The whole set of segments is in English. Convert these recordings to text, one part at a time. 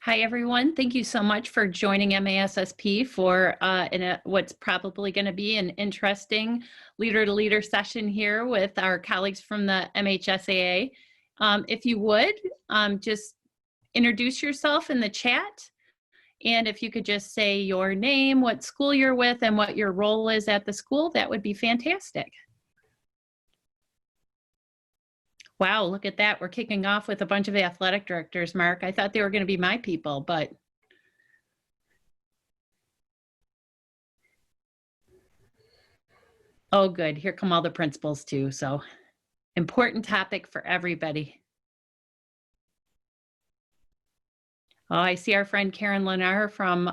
Hi, everyone. Thank you so much for joining MASSP for what's probably going to be an interesting leader-to-leader session here with our colleagues from the MHSAA. If you would, just introduce yourself in the chat. And if you could just say your name, what school you're with, and what your role is at the school, that would be fantastic. Wow, look at that. We're kicking off with a bunch of athletic directors, Mark. I thought they were going to be my people, but. Oh, good. Here come all the principals too. So important topic for everybody. Oh, I see our friend Karen Lenar from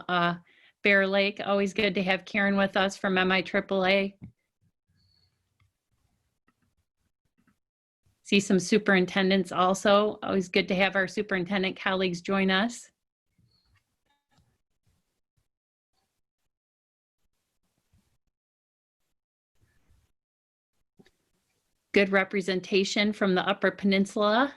Bear Lake. Always good to have Karen with us from MIAA. See some superintendents also. Always good to have our superintendent colleagues join us. Good representation from the Upper Peninsula.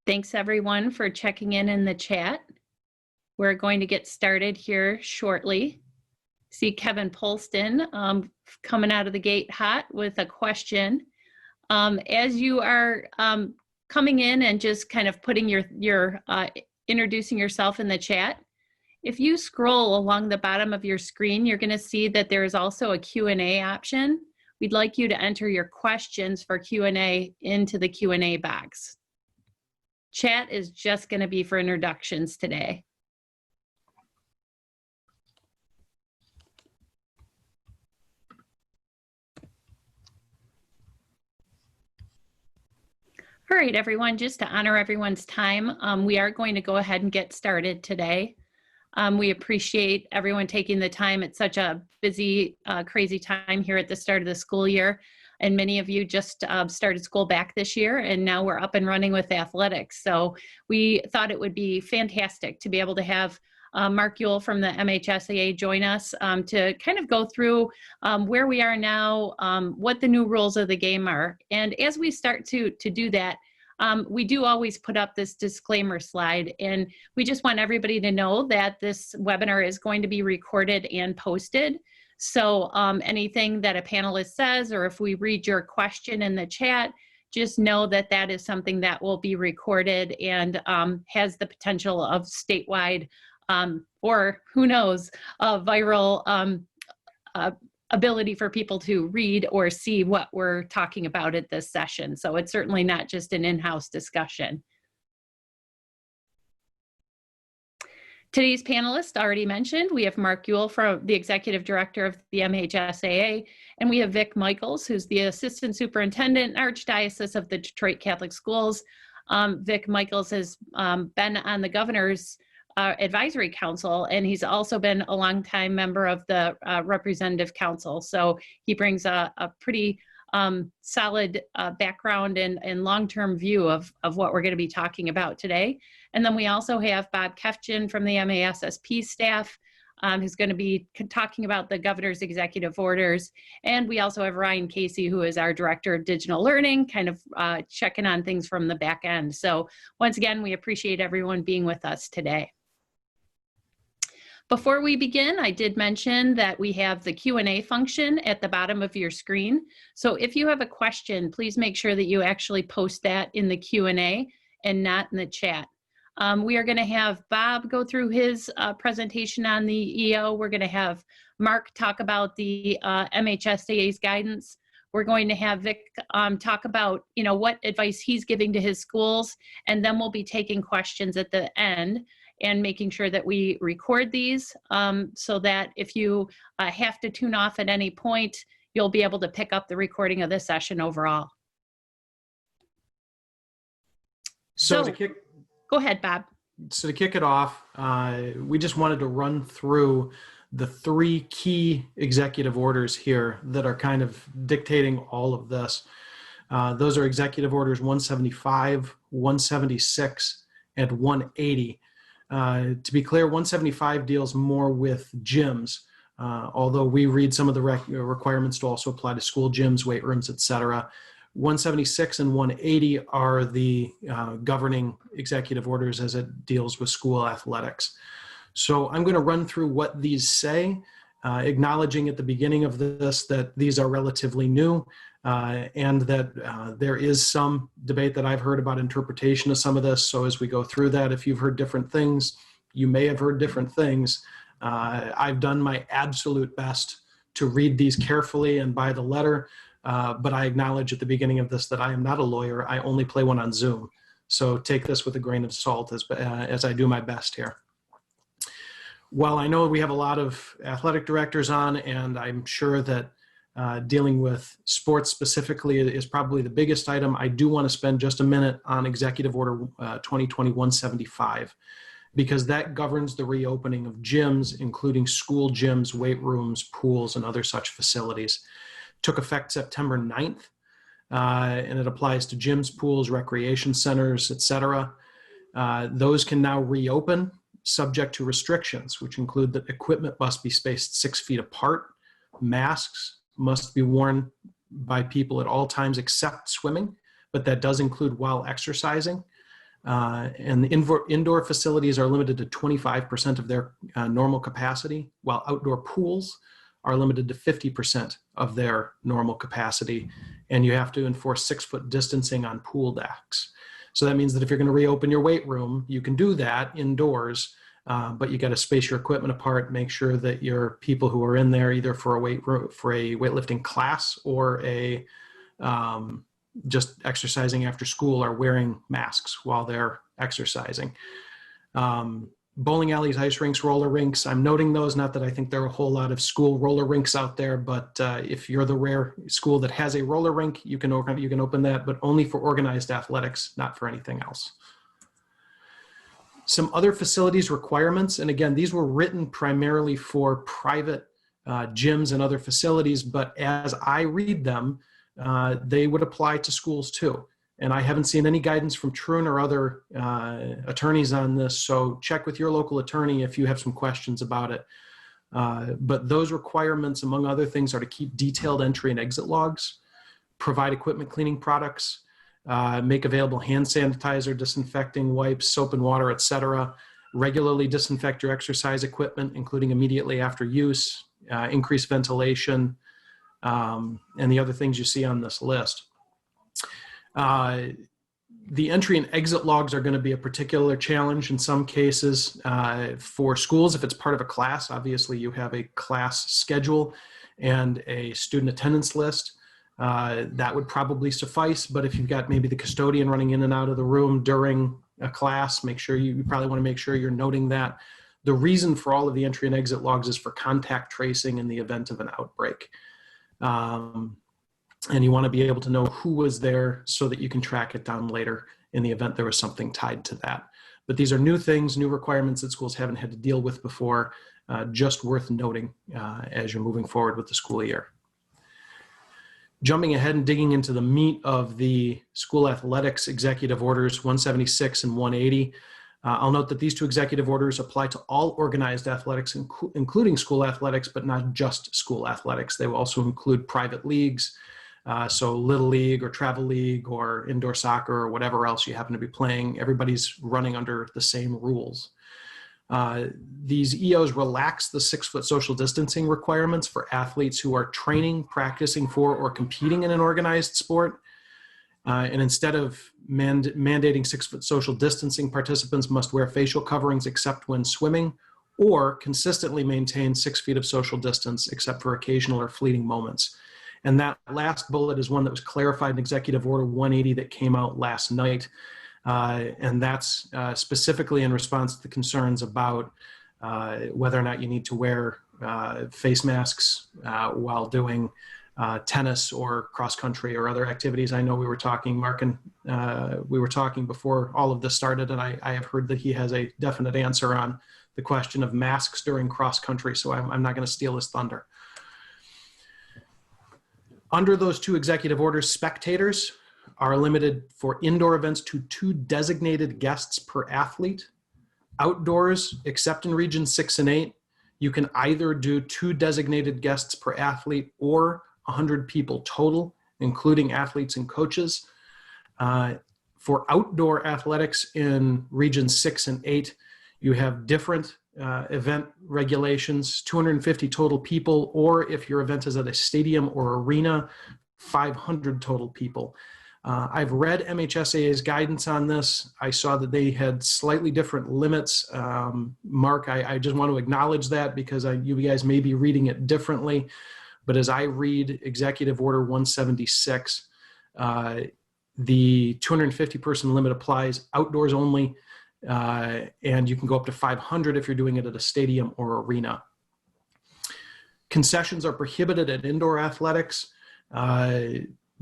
Thanks everyone for checking in the chat. We're going to get started here shortly. See Kevin Polston coming out of the gate hot with a question. As you are coming in and just kind of putting introducing yourself in the chat, if you scroll along the bottom of your screen, you're going to see that there is also a Q&A option. We'd like you to enter your questions for Q&A into the Q&A box. Chat is just going to be for introductions today. All right, everyone, just to honor everyone's time, we are going to go ahead and get started today. We appreciate everyone taking the time at such a busy, crazy time here at the start of the school year. And many of you just started school back this year, and now we're up and running with athletics. So we thought it would be fantastic to be able to have Mark Ewell from the MHSAA join us to kind of go through where we are now, what the new rules of the game are. And as we start to do that, we do always put up this disclaimer slide, and we just want everybody to know that this webinar is going to be recorded and posted. So anything that a panelist says, or if we read your question in the chat, just know that that is something that will be recorded and has the potential of statewide or who knows, a viral ability for people to read or see what we're talking about at this session. So it's certainly not just an in-house discussion. Today's panelists already mentioned, we have Mark Ewell, from the Executive Director of the MHSAA, and we have Vic Michaels, who's the Assistant Superintendent, Archdiocese of the Detroit Catholic Schools. Vic Michaels has been on the Governor's Advisory Council, and he's also been a longtime member of the Representative Council. So he brings a pretty solid background and long-term view of what we're going to be talking about today. And then we also have Bob Kefgen from the MASSP staff, who's going to be talking about the governor's executive orders. And we also have Ryan Casey, who is our Director of Digital Learning, kind of checking on things from the back end. So once again, we appreciate everyone being with us today. Before we begin, I did mention that we have the Q&A function at the bottom of your screen. So if you have a question, please make sure that you actually post that in the Q&A and not in the chat. We are going to have Bob go through his presentation on the EO. We're going to have Mark talk about the MHSAA's guidance. We're going to have Vic talk about, what advice he's giving to his schools, and then we'll be taking questions at the end and making sure that we record these so that if you have to tune off at any point, you'll be able to pick up the recording of the session overall. So to kick, go ahead, Bob. So to kick it off, we just wanted to run through the three key executive orders here that are kind of dictating all of this. Those are Executive Orders 175, 176, and 180. To be clear, 175 deals more with gyms, although we read some of the requirements to also apply to school gyms, weight rooms, etc. 176 and 180 are the governing executive orders as it deals with school athletics. So I'm going to run through what these say, acknowledging at the beginning of this that these are relatively new and that there is some debate that I've heard about interpretation of some of this. So as we go through that, if you've heard different things, you may have heard different things. I've done my absolute best to read these carefully and by the letter. But I acknowledge at the beginning of this that I am not a lawyer. I only play one on Zoom. So take this with a grain of salt as I do my best here. While I know we have a lot of athletic directors on, and I'm sure that dealing with sports specifically is probably the biggest item, I do want to spend just a minute on Executive Order 2020-175, because that governs the reopening of gyms, including school gyms, weight rooms, pools, and other such facilities. Took effect September 9th, and it applies to gyms, pools, recreation centers, etc. Those can now reopen subject to restrictions, which include that equipment must be spaced 6 feet apart, masks must be worn by people at all times except swimming, but that does include while exercising. And the indoor facilities are limited to 25% of their normal capacity, while outdoor pools are limited to 50% of their normal capacity, and you have to enforce 6-foot distancing on pool decks. So that means that if you're going to reopen your weight room, you can do that indoors, but you got to space your equipment apart, make sure that your people who are in there either for a weightlifting class or a just exercising after school are wearing masks while they're exercising. Bowling alleys, ice rinks, roller rinks. I'm noting those, not that I think there are a whole lot of school roller rinks out there, but if you're the rare school that has a roller rink, you can open that, but only for organized athletics, not for anything else. Some other facilities requirements, and again, these were written primarily for private gyms and other facilities, but as I read them, they would apply to schools too. And I haven't seen any guidance from Troon or other attorneys on this, so check with your local attorney if you have some questions about it. But those requirements, among other things, are to keep detailed entry and exit logs, provide equipment cleaning products, make available hand sanitizer, disinfecting wipes, soap and water, etc. Regularly disinfect your exercise equipment, including immediately after use, increase ventilation, and the other things you see on this list. The entry and exit logs are going to be a particular challenge in some cases for schools. If it's part of a class, obviously you have a class schedule and a student attendance list. That would probably suffice, but if you've got maybe the custodian running in and out of the room during a class, make sure you probably want to make sure you're noting that. The reason for all of the entry and exit logs is for contact tracing in the event of an outbreak. And you want to be able to know who was there so that you can track it down later in the event there was something tied to that. But these are new things, new requirements that schools haven't had to deal with before, just worth noting as you're moving forward with the school year. Jumping ahead and digging into the meat of the school athletics executive orders 176 and 180, I'll note that these two executive orders apply to all organized athletics, including school athletics, but not just school athletics. They will also include private leagues, so Little League or Travel League or indoor soccer or whatever else you happen to be playing. Everybody's running under the same rules. These EOs relax the 6-foot social distancing requirements for athletes who are training, practicing for, or competing in an organized sport. And instead of mandating 6-foot social distancing, participants must wear facial coverings except when swimming, or consistently maintain 6 feet of social distance except for occasional or fleeting moments. And that last bullet is one that was clarified in Executive Order 180 that came out last night. And that's specifically in response to the concerns about whether or not you need to wear face masks while doing tennis or cross country or other activities. I know we were talking, Mark, and we were talking before all of this started, and I have heard that he has a definite answer on the question of masks during cross country, so I'm not going to steal his thunder. Under those two executive orders, spectators are limited for indoor events to 2 designated guests per athlete. Outdoors, except in regions 6 and 8, you can either do 2 designated guests per athlete or 100 people total, including athletes and coaches. For outdoor athletics in regions 6 and 8, you have different event regulations, 250 total people, or if your event is at a stadium or arena, 500 total people. I've read MHSAA's guidance on this. I saw that they had slightly different limits. Mark, I just want to acknowledge that because you guys may be reading it differently. But as I read Executive Order 176, the 250 person limit applies outdoors only, and you can go up to 500 if you're doing it at a stadium or arena. Concessions are prohibited at indoor athletics.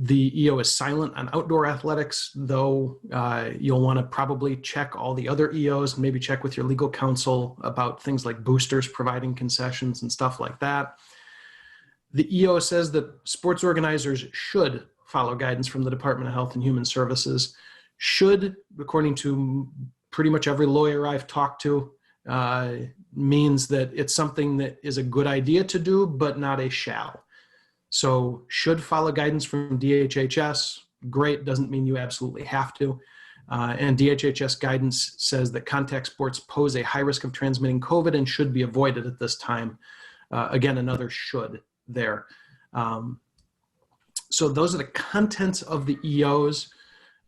The EO is silent on outdoor athletics, though you'll want to probably check all the other EOs and maybe check with your legal counsel about things like boosters providing concessions and stuff like that. The EO says that sports organizers should follow guidance from the Department of Health and Human Services. Should, according to pretty much every lawyer I've talked to, means that it's something that is a good idea to do, but not a shall. So should follow guidance from DHHS, great, doesn't mean you absolutely have to. And DHHS guidance says that contact sports pose a high risk of transmitting COVID and should be avoided at this time. Again, another should there. So those are the contents of the EOs.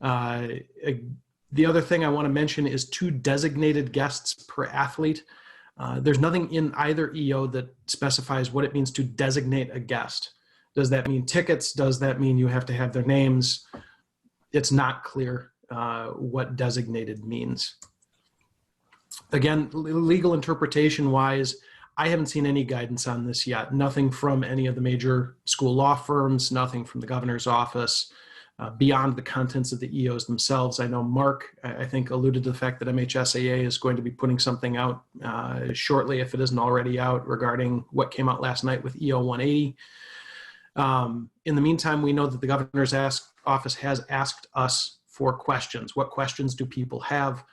The other thing I want to mention is 2 designated guests per athlete. There's nothing in either EO that specifies what it means to designate a guest. Does that mean tickets? Does that mean you have to have their names? It's not clear what designated means. Again, legal interpretation wise, I haven't seen any guidance on this yet. Nothing from any of the major school law firms, nothing from the governor's office, beyond the contents of the EOs themselves. I know Mark, I think, alluded to the fact that MHSAA is going to be putting something out shortly, if it isn't already out, regarding what came out last night with EO 180. In the meantime, we know that the governor's office has asked us for questions. What questions do people have?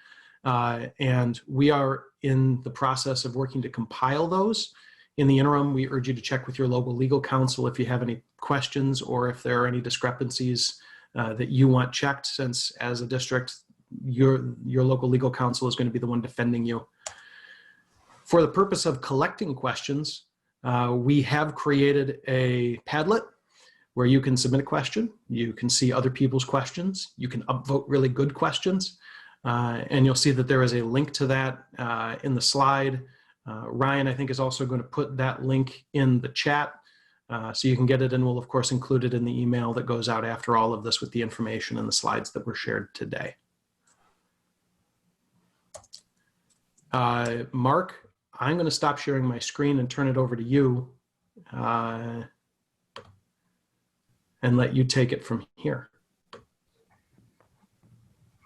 And we are in the process of working to compile those. In the interim, we urge you to check with your local legal counsel if you have any questions or if there are any discrepancies that you want checked, since as a district, your local legal counsel is going to be the one defending you. For the purpose of collecting questions, we have created a Padlet where you can submit a question, you can see other people's questions, you can upvote really good questions, and you'll see that there is a link to that in the slide. Ryan, I think, is also going to put that link in the chat so you can get it, and we'll of course include it in the email that goes out after all of this with the information and the slides that were shared today. Mark, I'm going to stop sharing my screen and turn it over to you and let you take it from here.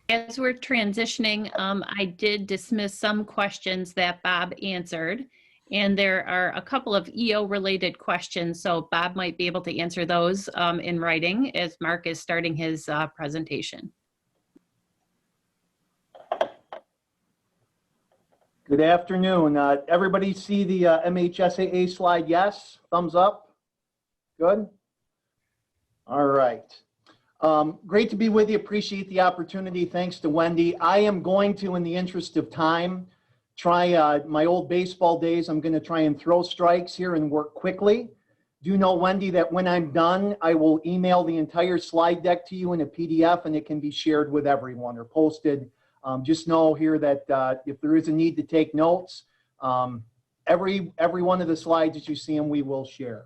As we're transitioning, I did dismiss some questions that Bob answered, and there are a couple of EO related questions, so Bob might be able to answer those in writing as Mark is starting his presentation. Good afternoon. Everybody see the MHSAA slide? Yes? Thumbs up? Good? All right. Great to be with you. Appreciate the opportunity. Thanks to Wendy. I am going to, in the interest of time, try my old baseball days. I'm going to try and throw strikes here and work quickly. Do know, Wendy, that when I'm done, I will email the entire slide deck to you in a PDF, and it can be shared with everyone or posted. Just know here that if there is a need to take notes, every one of the slides that you see them, we will share.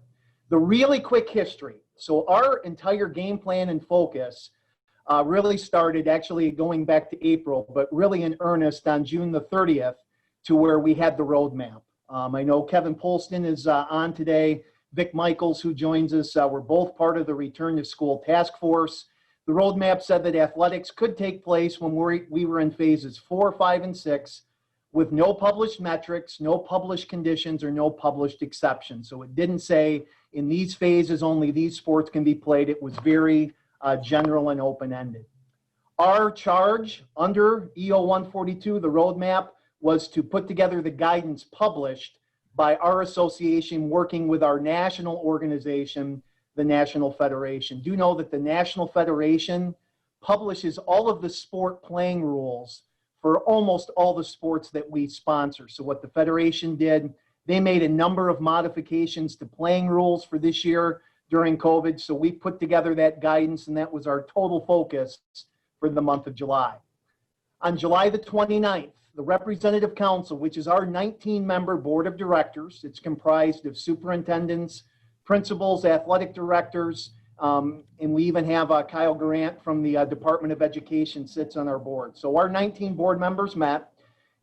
The really quick history. So our entire game plan and focus really started actually going back to April, but really in earnest on June the 30th to where we had the roadmap. I know Kevin Polston is on today. Vic Michaels, who joins us, were both part of the Return to School Task Force. The roadmap said that athletics could take place when we were in phases 4, 5, and 6 with no published metrics, no published conditions, or no published exceptions. So it didn't say in these phases only these sports can be played. It was very general and open-ended. Our charge under EO 142, the roadmap, was to put together the guidance published by our association working with our national organization, the National Federation. Do know that the National Federation publishes all of the sport playing rules for almost all the sports that we sponsor. So what the Federation did, they made a number of modifications to playing rules for this year during COVID. So we put together that guidance, and that was our total focus for the month of July. On July the 29th, the Representative Council, which is our 19-member board of directors, it's comprised of superintendents, principals, athletic directors, and we even have Kyle Grant from the Department of Education sits on our board. So our 19 board members met,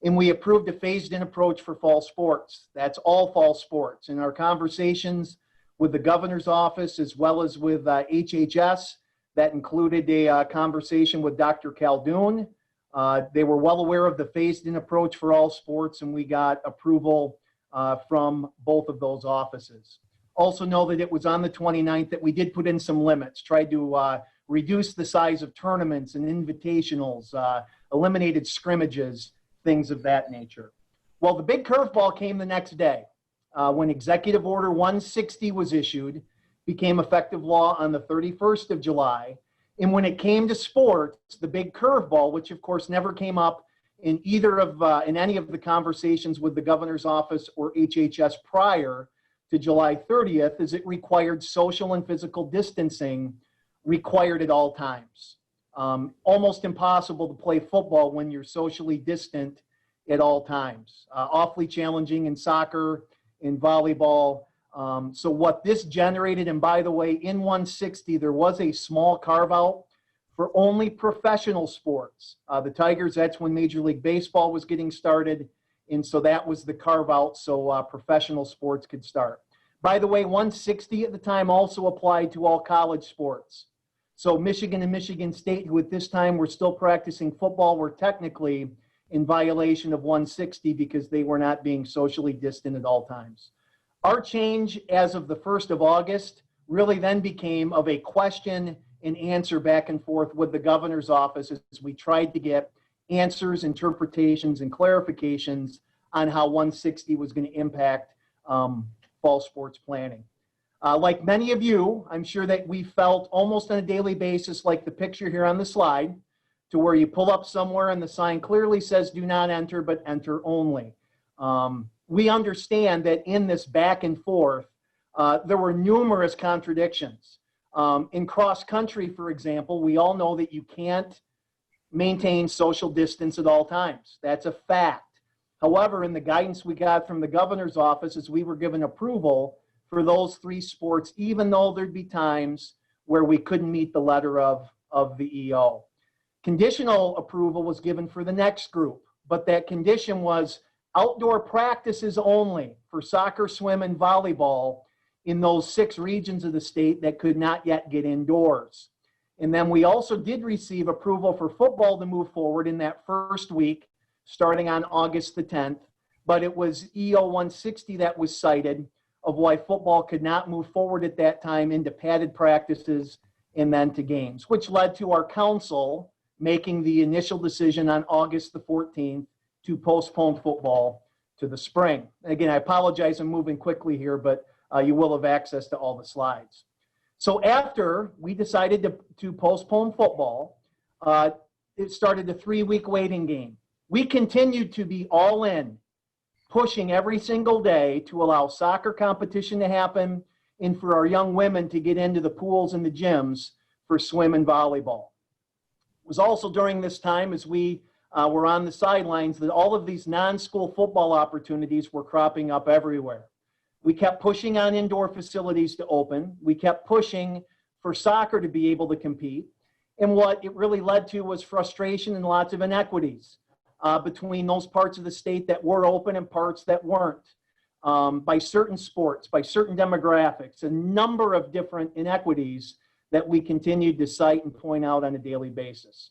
and we approved a phased-in approach for fall sports. That's all fall sports. In our conversations with the governor's office as well as with HHS, that included a conversation with Dr. Caldoun. They were well aware of the phased-in approach for all sports, and we got approval from both of those offices. Also know that it was on the 29th that we did put in some limits, tried to reduce the size of tournaments and invitationals, eliminated scrimmages, things of that nature. Well, the big curveball came the next day when Executive Order 160 was issued, became effective law on the 31st of July. And when it came to sports, the big curveball, which of course never came up in either of, in any of the conversations with the governor's office or HHS prior to July 30th, is it required social and physical distancing required at all times. Almost impossible to play football when you're socially distant at all times. Awfully challenging in soccer, in volleyball. So what this generated, and by the way, in 160, there was a small carve out for only professional sports. The Tigers, that's when Major League Baseball was getting started. And so that was the carve out so professional sports could start. By the way, 160 at the time also applied to all college sports. So Michigan and Michigan State, who at this time were still practicing football, were technically in violation of 160 because they were not being socially distant at all times. Our change as of the 1st of August really then became of a question and answer back and forth with the governor's office as we tried to get answers, interpretations, and clarifications on how 160 was going to impact fall sports planning. Like many of you, I'm sure that we felt almost on a daily basis like the picture here on the slide, to where you pull up somewhere and the sign clearly says do not enter, but enter only. We understand that in this back and forth, there were numerous contradictions. In cross country, for example, we all know that you can't maintain social distance at all times. That's a fact. However, in the guidance we got from the governor's office, as we were given approval for those 3 sports, even though there'd be times where we couldn't meet the letter of the EO. Conditional approval was given for the next group, but that condition was outdoor practices only for soccer, swim, and volleyball in those 6 regions of the state that could not yet get indoors. And then we also did receive approval for football to move forward in that first week, starting on August the 10th, but it was EO 160 that was cited of why football could not move forward at that time into padded practices and then to games, which led to our council making the initial decision on August the 14th to postpone football to the spring. Again, I apologize, I'm moving quickly here, but you will have access to all the slides. So after we decided to postpone football, it started a 3-week waiting game. We continued to be all in, pushing every single day to allow soccer competition to happen and for our young women to get into the pools and the gyms for swim and volleyball. It was also during this time, as we were on the sidelines, that all of these non-school football opportunities were cropping up everywhere. We kept pushing on indoor facilities to open. We kept pushing for soccer to be able to compete. And what it really led to was frustration and lots of inequities between those parts of the state that were open and parts that weren't. by certain sports, by certain demographics, a number of different inequities that we continued to cite and point out on a daily basis.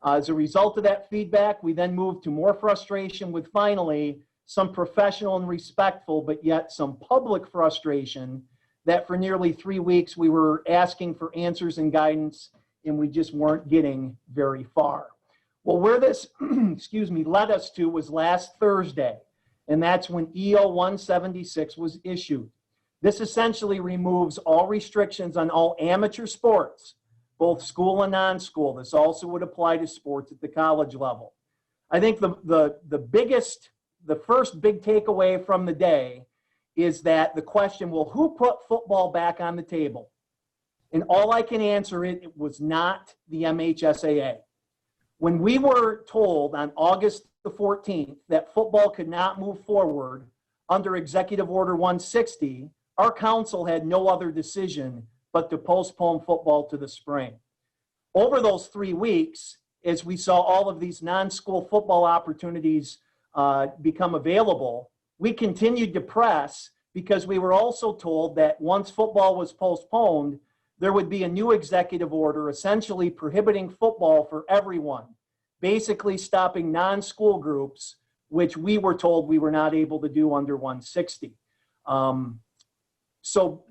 As a result of that feedback, we then moved to more frustration with finally some professional and respectful, but yet some public frustration that for nearly 3 weeks we were asking for answers and guidance and we just weren't getting very far. Well, where this, excuse me, led us to was last Thursday, and that's when EO 176 was issued. This essentially removes all restrictions on all amateur sports, both school and non-school. This also would apply to sports at the college level. I think the first big takeaway from the day is that the question, well, who put football back on the table? And all I can answer it was not the MHSAA. When we were told on August the 14th that football could not move forward under Executive Order 160, our council had no other decision but to postpone football to the spring. Over those 3 weeks, as we saw all of these non-school football opportunities become available, we continued to press because we were also told that once football was postponed, there would be a new executive order essentially prohibiting football for everyone, basically stopping non-school groups, which we were told we were not able to do under 160. So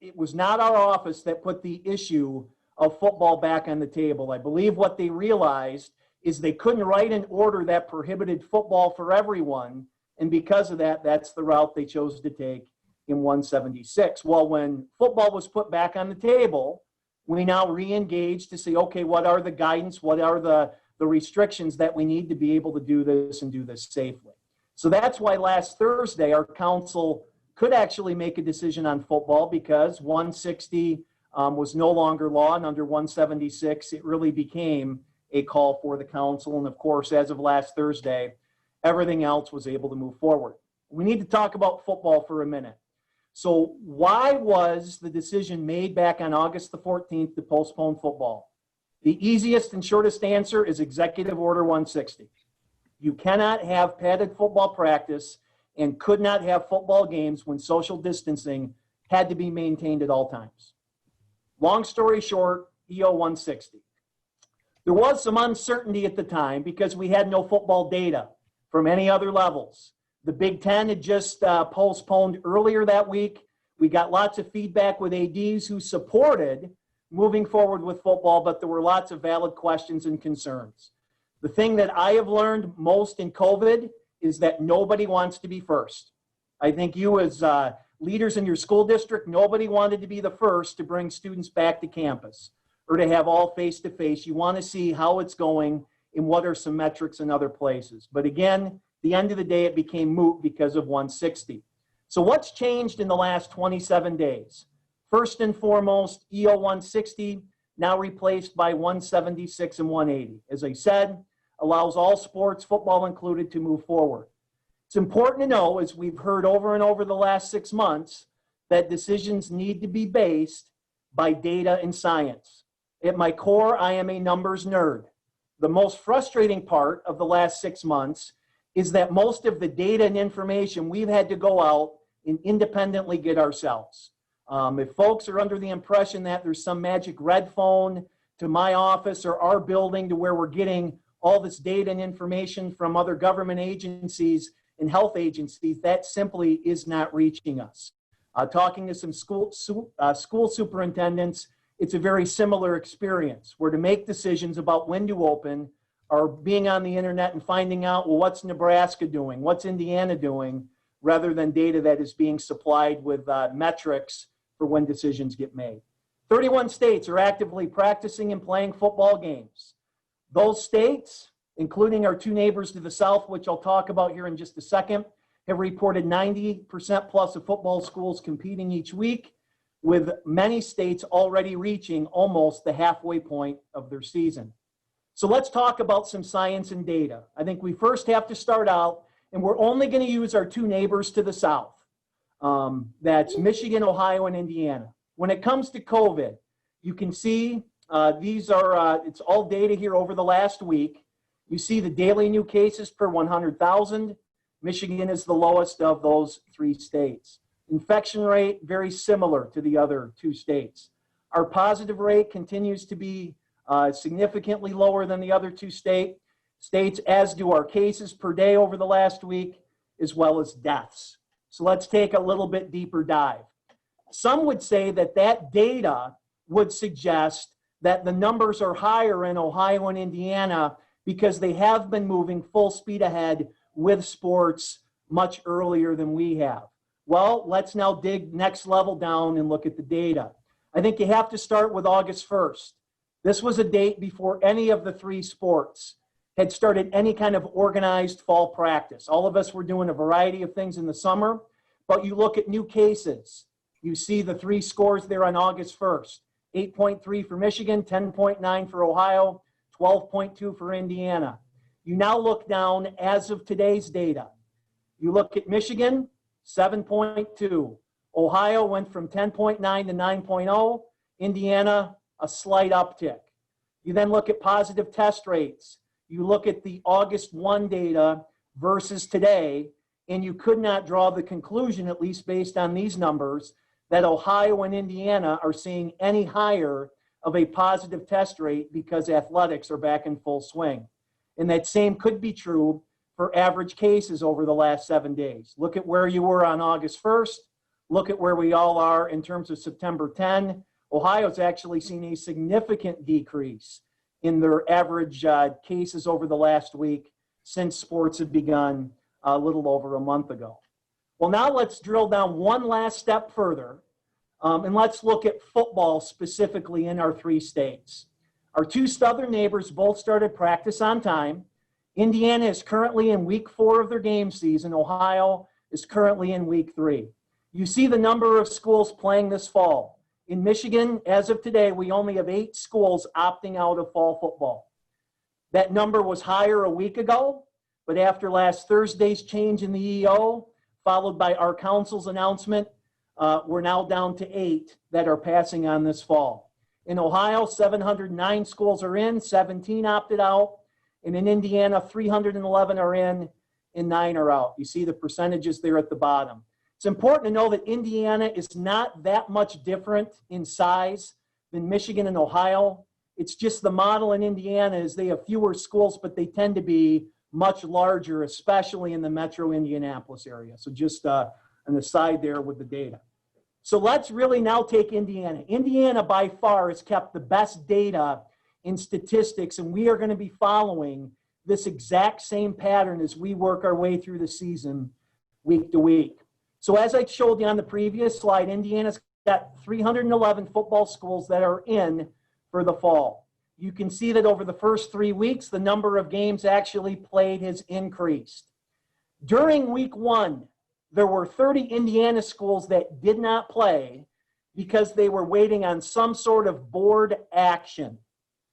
it was not our office that put the issue of football back on the table. I believe what they realized is they couldn't write an order that prohibited football for everyone, and because of that, that's the route they chose to take in 176. Well, when football was put back on the table, we now re-engage to say, okay, what are the guidance, what are the restrictions that we need to be able to do this and do this safely? So that's why last Thursday, our council could actually make a decision on football because 160 was no longer law, and under 176, it really became a call for the council. And of course, as of last Thursday, everything else was able to move forward. We need to talk about football for a minute. So why was the decision made back on August the 14th to postpone football? The easiest and shortest answer is Executive Order 160. You cannot have padded football practice and could not have football games when social distancing had to be maintained at all times. Long story short, EO 160. There was some uncertainty at the time because we had no football data from any other levels. The Big Ten had just postponed earlier that week. We got lots of feedback with ADs who supported moving forward with football, but there were lots of valid questions and concerns. The thing that I have learned most in COVID is that nobody wants to be first. I think you as leaders in your school district, nobody wanted to be the first to bring students back to campus or to have all face-to-face. You want to see how it's going and what are some metrics in other places. But again, at the end of the day, it became moot because of 160. So what's changed in the last 27 days? First and foremost, EO 160, now replaced by 176 and 180. As I said, allows all sports, football included, to move forward. It's important to know, as we've heard over and over the last 6 months, that decisions need to be based by data and science. At my core, I am a numbers nerd. The most frustrating part of the last 6 months is that most of the data and information we've had to go out and independently get ourselves. If folks are under the impression that there's some magic red phone to my office or our building to where we're getting all this data and information from other government agencies and health agencies, that simply is not reaching us. Talking to some school superintendents, it's a very similar experience where to make decisions about when to open or being on the internet and finding out, well, what's Nebraska doing? What's Indiana doing? Rather than data that is being supplied with metrics for when decisions get made. 31 states are actively practicing and playing football games. Those states, including our 2 neighbors to the south, which I'll talk about here in just a second, have reported 90% plus of football schools competing each week, with many states already reaching almost the halfway point of their season. So let's talk about some science and data. I think we first have to start out, and we're only going to use our 2 neighbors to the south. That's Michigan, Ohio, and Indiana. When it comes to COVID, you can see these are, it's all data here over the last week. You see the daily new cases per 100,000. Michigan is the lowest of those 3 states. Infection rate, very similar to the other 2 states. Our positive rate continues to be significantly lower than the other 2 states, as do our cases per day over the last week, as well as deaths. So let's take a little bit deeper dive. Some would say that that data would suggest that the numbers are higher in Ohio and Indiana because they have been moving full speed ahead with sports much earlier than we have. Well, let's now dig next level down and look at the data. I think you have to start with August 1st. This was a date before any of the 3 sports had started any kind of organized fall practice. All of us were doing a variety of things in the summer, but you look at new cases. You see the 3 scores there on August 1st. 8.3 for Michigan, 10.9 for Ohio, 12.2 for Indiana. You now look down as of today's data. You look at Michigan, 7.2. Ohio went from 10.9 to 9.0. Indiana, a slight uptick. You then look at positive test rates. You look at the August 1 data versus today, and you could not draw the conclusion, at least based on these numbers, that Ohio and Indiana are seeing any higher of a positive test rate because athletics are back in full swing. And that same could be true for average cases over the last 7 days. Look at where you were on August 1st. Look at where we all are in terms of September 10. Ohio's actually seen a significant decrease in their average cases over the last week since sports have begun a little over a month ago. Well, now let's drill down one last step further, and let's look at football specifically in our 3 states. Our 2 southern neighbors both started practice on time. Indiana is currently in week 4 of their game season. Ohio is currently in week 3. You see the number of schools playing this fall. In Michigan, as of today, we only have 8 schools opting out of fall football. That number was higher a week ago, but after last Thursday's change in the EO, followed by our council's announcement, we're now down to 8 that are passing on this fall. In Ohio, 709 schools are in, 17 opted out. And in Indiana, 311 are in and 9 are out. You see the percentages there at the bottom. It's important to know that Indiana is not that much different in size than Michigan and Ohio. It's just the model in Indiana is they have fewer schools, but they tend to be much larger, especially in the metro Indianapolis area. So just an aside there with the data. So let's really now take Indiana. Indiana by far has kept the best data in statistics, and we are going to be following this exact same pattern as we work our way through the season week to week. So as I showed you on the previous slide, Indiana's got 311 football schools that are in for the fall. You can see that over the first 3 weeks, the number of games actually played has increased. During week 1, there were 30 Indiana schools that did not play because they were waiting on some sort of board action.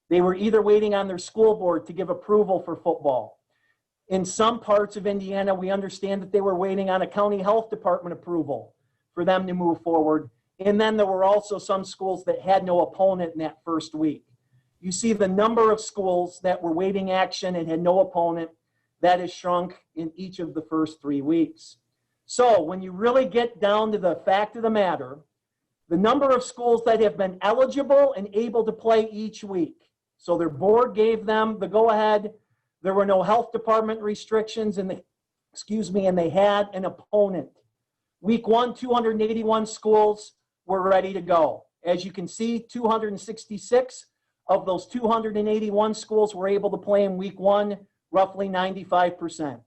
They were either waiting on their school board to give approval for football. In some parts of Indiana, we understand that they were waiting on a county health department approval for them to move forward. And then there were also some schools that had no opponent in that first week. You see the number of schools that were waiting action and had no opponent, that has shrunk in each of the first 3 weeks. So when you really get down to the fact of the matter, the number of schools that have been eligible and able to play each week, so their board gave them the go-ahead. There were no health department restrictions, and they had an opponent. Week 1, 281 schools were ready to go. As you can see, 266 of those 281 schools were able to play in week 1, roughly 95%.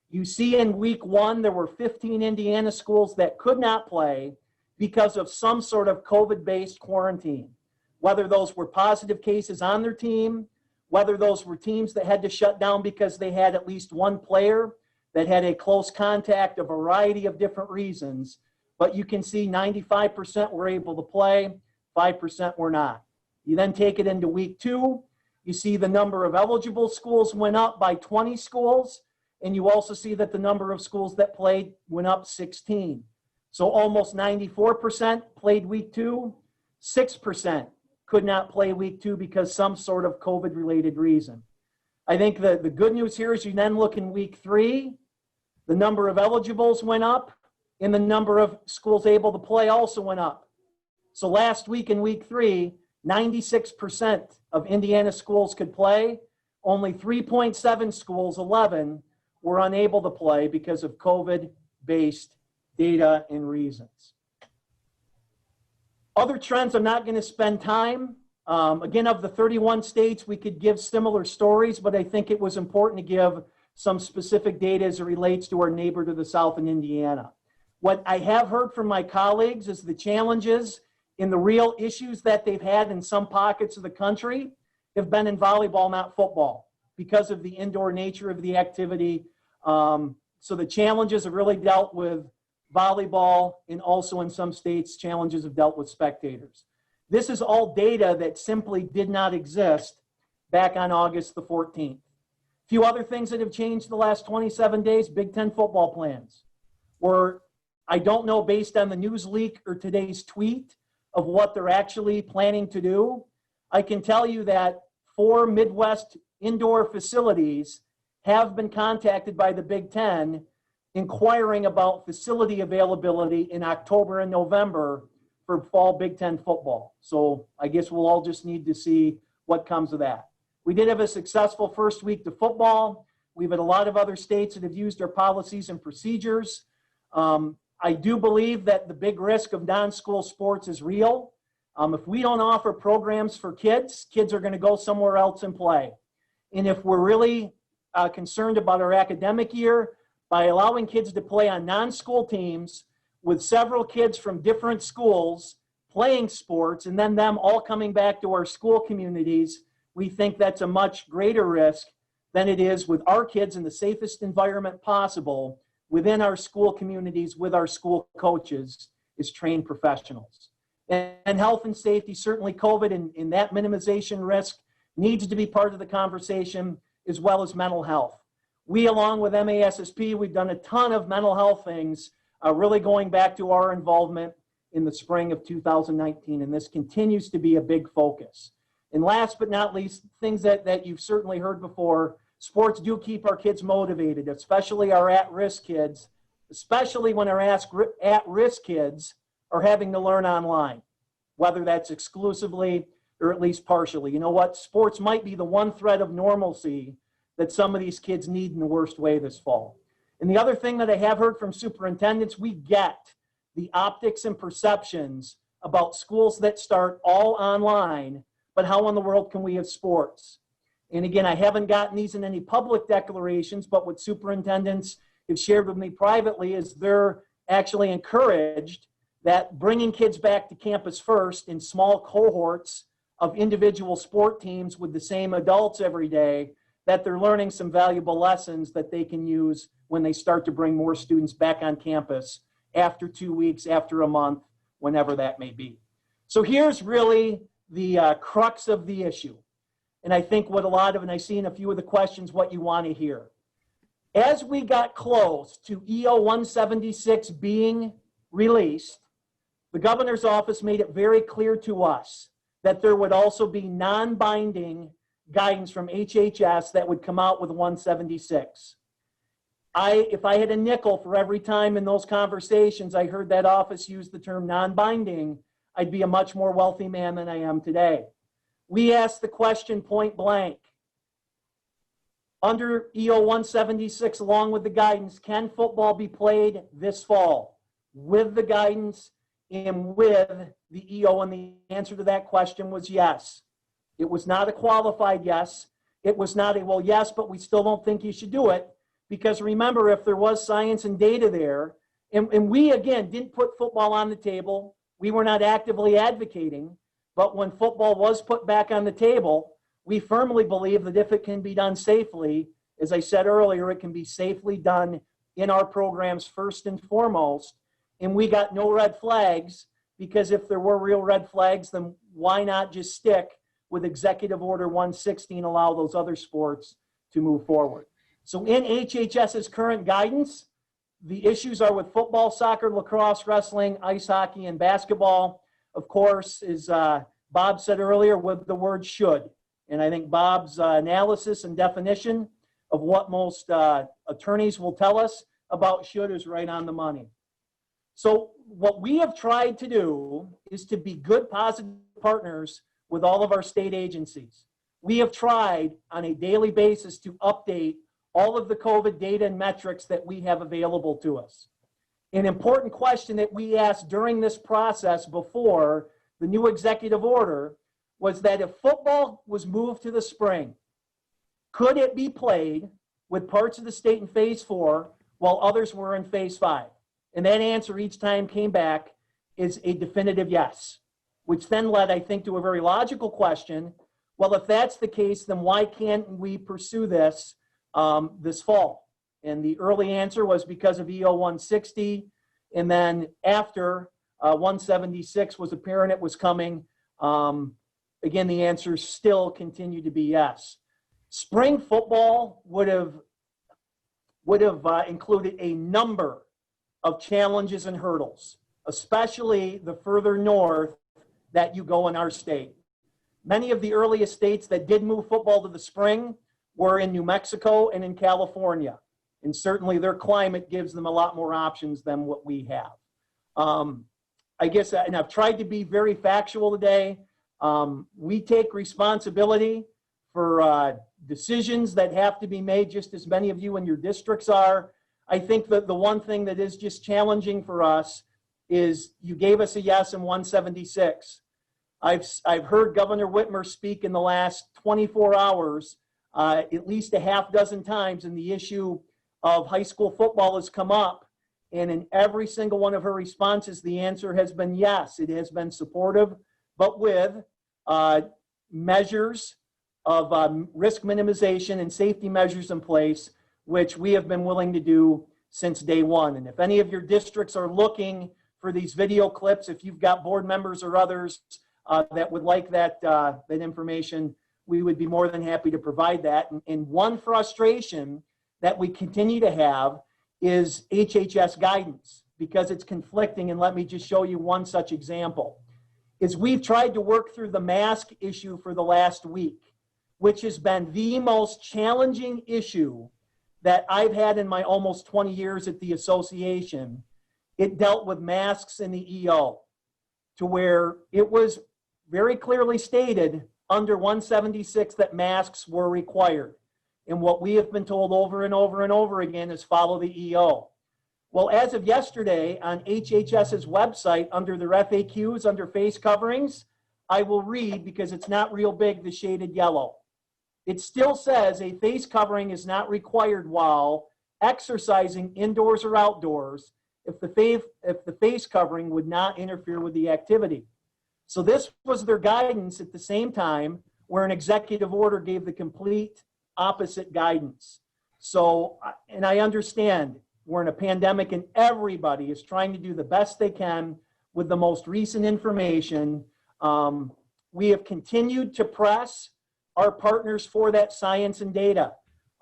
You see in week 1, there were 15 Indiana schools that could not play because of some sort of COVID-based quarantine. Whether those were positive cases on their team, whether those were teams that had to shut down because they had at least one player that had a close contact, a variety of different reasons. But you can see 95% were able to play, 5% were not. You then take it into week 2, you see the number of eligible schools went up by 20 schools, and you also see that the number of schools that played went up 16. So almost 94% played week 2, 6% could not play week 2 because some sort of COVID-related reason. I think the good news here is you then look in week 3, The number of eligibles went up, and the number of schools able to play also went up. So last week in week 3, 96% of Indiana schools could play. Only 3.7 schools, 11, were unable to play because of COVID-based data and reasons. Other trends I'm not going to spend time. Again, of the 31 states, we could give similar stories, but I think it was important to give some specific data as it relates to our neighbor to the south in Indiana. What I have heard from my colleagues is the challenges and the real issues that they've had in some pockets of the country have been in volleyball, not football, because of the indoor nature of the activity. So the challenges have really dealt with volleyball, and also in some states, challenges have dealt with spectators. This is all data that simply did not exist back on August the 14th. A few other things that have changed the last 27 days, Big Ten football plans. I don't know, based on the news leak or today's tweet, of what they're actually planning to do. I can tell you that 4 Midwest indoor facilities have been contacted by the Big Ten inquiring about facility availability in October and November for fall Big Ten football. So I guess we'll all just need to see what comes of that. We did have a successful first week to football. We've had a lot of other states that have used our policies and procedures. I do believe that the big risk of non-school sports is real. If we don't offer programs for kids, kids are going to go somewhere else and play. And if we're really concerned about our academic year, by allowing kids to play on non-school teams with several kids from different schools playing sports and then them all coming back to our school communities, we think that's a much greater risk than it is with our kids in the safest environment possible within our school communities with our school coaches as trained professionals. And health and safety, certainly COVID and that minimization risk needs to be part of the conversation, as well as mental health. We, along with MASSP, we've done a ton of mental health things, really going back to our involvement in the spring of 2019, and this continues to be a big focus. And last but not least, things that you've certainly heard before, sports do keep our kids motivated, especially our at-risk kids, especially when our at-risk kids are having to learn online, whether that's exclusively or at least partially. You know what? Sports might be the one thread of normalcy that some of these kids need in the worst way this fall. And the other thing that I have heard from superintendents, we get the optics and perceptions about schools that start all online, but how in the world can we have sports? And again, I haven't gotten these in any public declarations, but what superintendents have shared with me privately is they're actually encouraged that bringing kids back to campus first in small cohorts of individual sport teams with the same adults every day, that they're learning some valuable lessons that they can use when they start to bring more students back on campus after 2 weeks, after a month, whenever that may be. So here's really the crux of the issue. And I think what a lot of, and I see in a few of the questions, what you want to hear. As we got close to EO 176 being released, the governor's office made it very clear to us that there would also be non-binding guidance from HHS that would come out with 176. If I had a nickel for every time in those conversations I heard that office use the term non-binding, I'd be a much more wealthy man than I am today. We asked the question point blank. Under EO 176, along with the guidance, can football be played this fall? With the guidance and with the EO, and the answer to that question was yes. It was not a qualified yes. It was not a, well, yes, but we still don't think you should do it. Because remember, if there was science and data there, and we, again, didn't put football on the table, we were not actively advocating, but when football was put back on the table, we firmly believe that if it can be done safely, as I said earlier, it can be safely done in our programs first and foremost. And we got no red flags, because if there were real red flags, then why not just stick with Executive Order 160 and allow those other sports to move forward? So in HHS's current guidance, the issues are with football, soccer, lacrosse, wrestling, ice hockey, and basketball. Of course, as Bob said earlier, with the word should. And I think Bob's analysis and definition of what most attorneys will tell us, about should is right on the money. So what we have tried to do is to be good, positive partners with all of our state agencies. We have tried on a daily basis to update all of the COVID data and metrics that we have available to us. An important question that we asked during this process before the new executive order was that if football was moved to the spring, could it be played with parts of the state in phase 4 while others were in phase 5? And that answer each time came back is a definitive yes, which then led, I think, to a very logical question. Well, if that's the case, then why can't we pursue this this fall? And the early answer was because of EO 160. And then after 176 was apparent it was coming, again, the answer still continued to be yes. Spring football would have included a number of challenges and hurdles, especially the further north that you go in our state. Many of the earliest states that did move football to the spring were in New Mexico and in California. And certainly their climate gives them a lot more options than what we have. I guess, and I've tried to be very factual today. We take responsibility for decisions that have to be made, just as many of you in your districts are. I think that the one thing that is just challenging for us is you gave us a yes in 176. I've heard Governor Whitmer speak in the last 24 hours at least a half dozen times, and the issue of high school football has come up. And in every single one of her responses, the answer has been yes. It has been supportive, but with measures of risk minimization and safety measures in place, which we have been willing to do since day one. And if any of your districts are looking for these video clips, if you've got board members or others that would like that information, we would be more than happy to provide that. And one frustration that we continue to have is HHS guidance, because it's conflicting. And let me just show you one such example. Is we've tried to work through the mask issue for the last week, which has been the most challenging issue that I've had in my almost 20 years at the association. It dealt with masks in the EO, to where it was very clearly stated under 176 that masks were required. And what we have been told over and over and over again is follow the EO. Well, as of yesterday on HHS's website, under their FAQs, under face coverings, I will read, because it's not real big, the shaded yellow. It still says a face covering is not required while exercising indoors or outdoors if the face covering would not interfere with the activity. So this was their guidance at the same time where an executive order gave the complete opposite guidance. So, and I understand we're in a pandemic and everybody is trying to do the best they can with the most recent information. We have continued to press our partners for that science and data.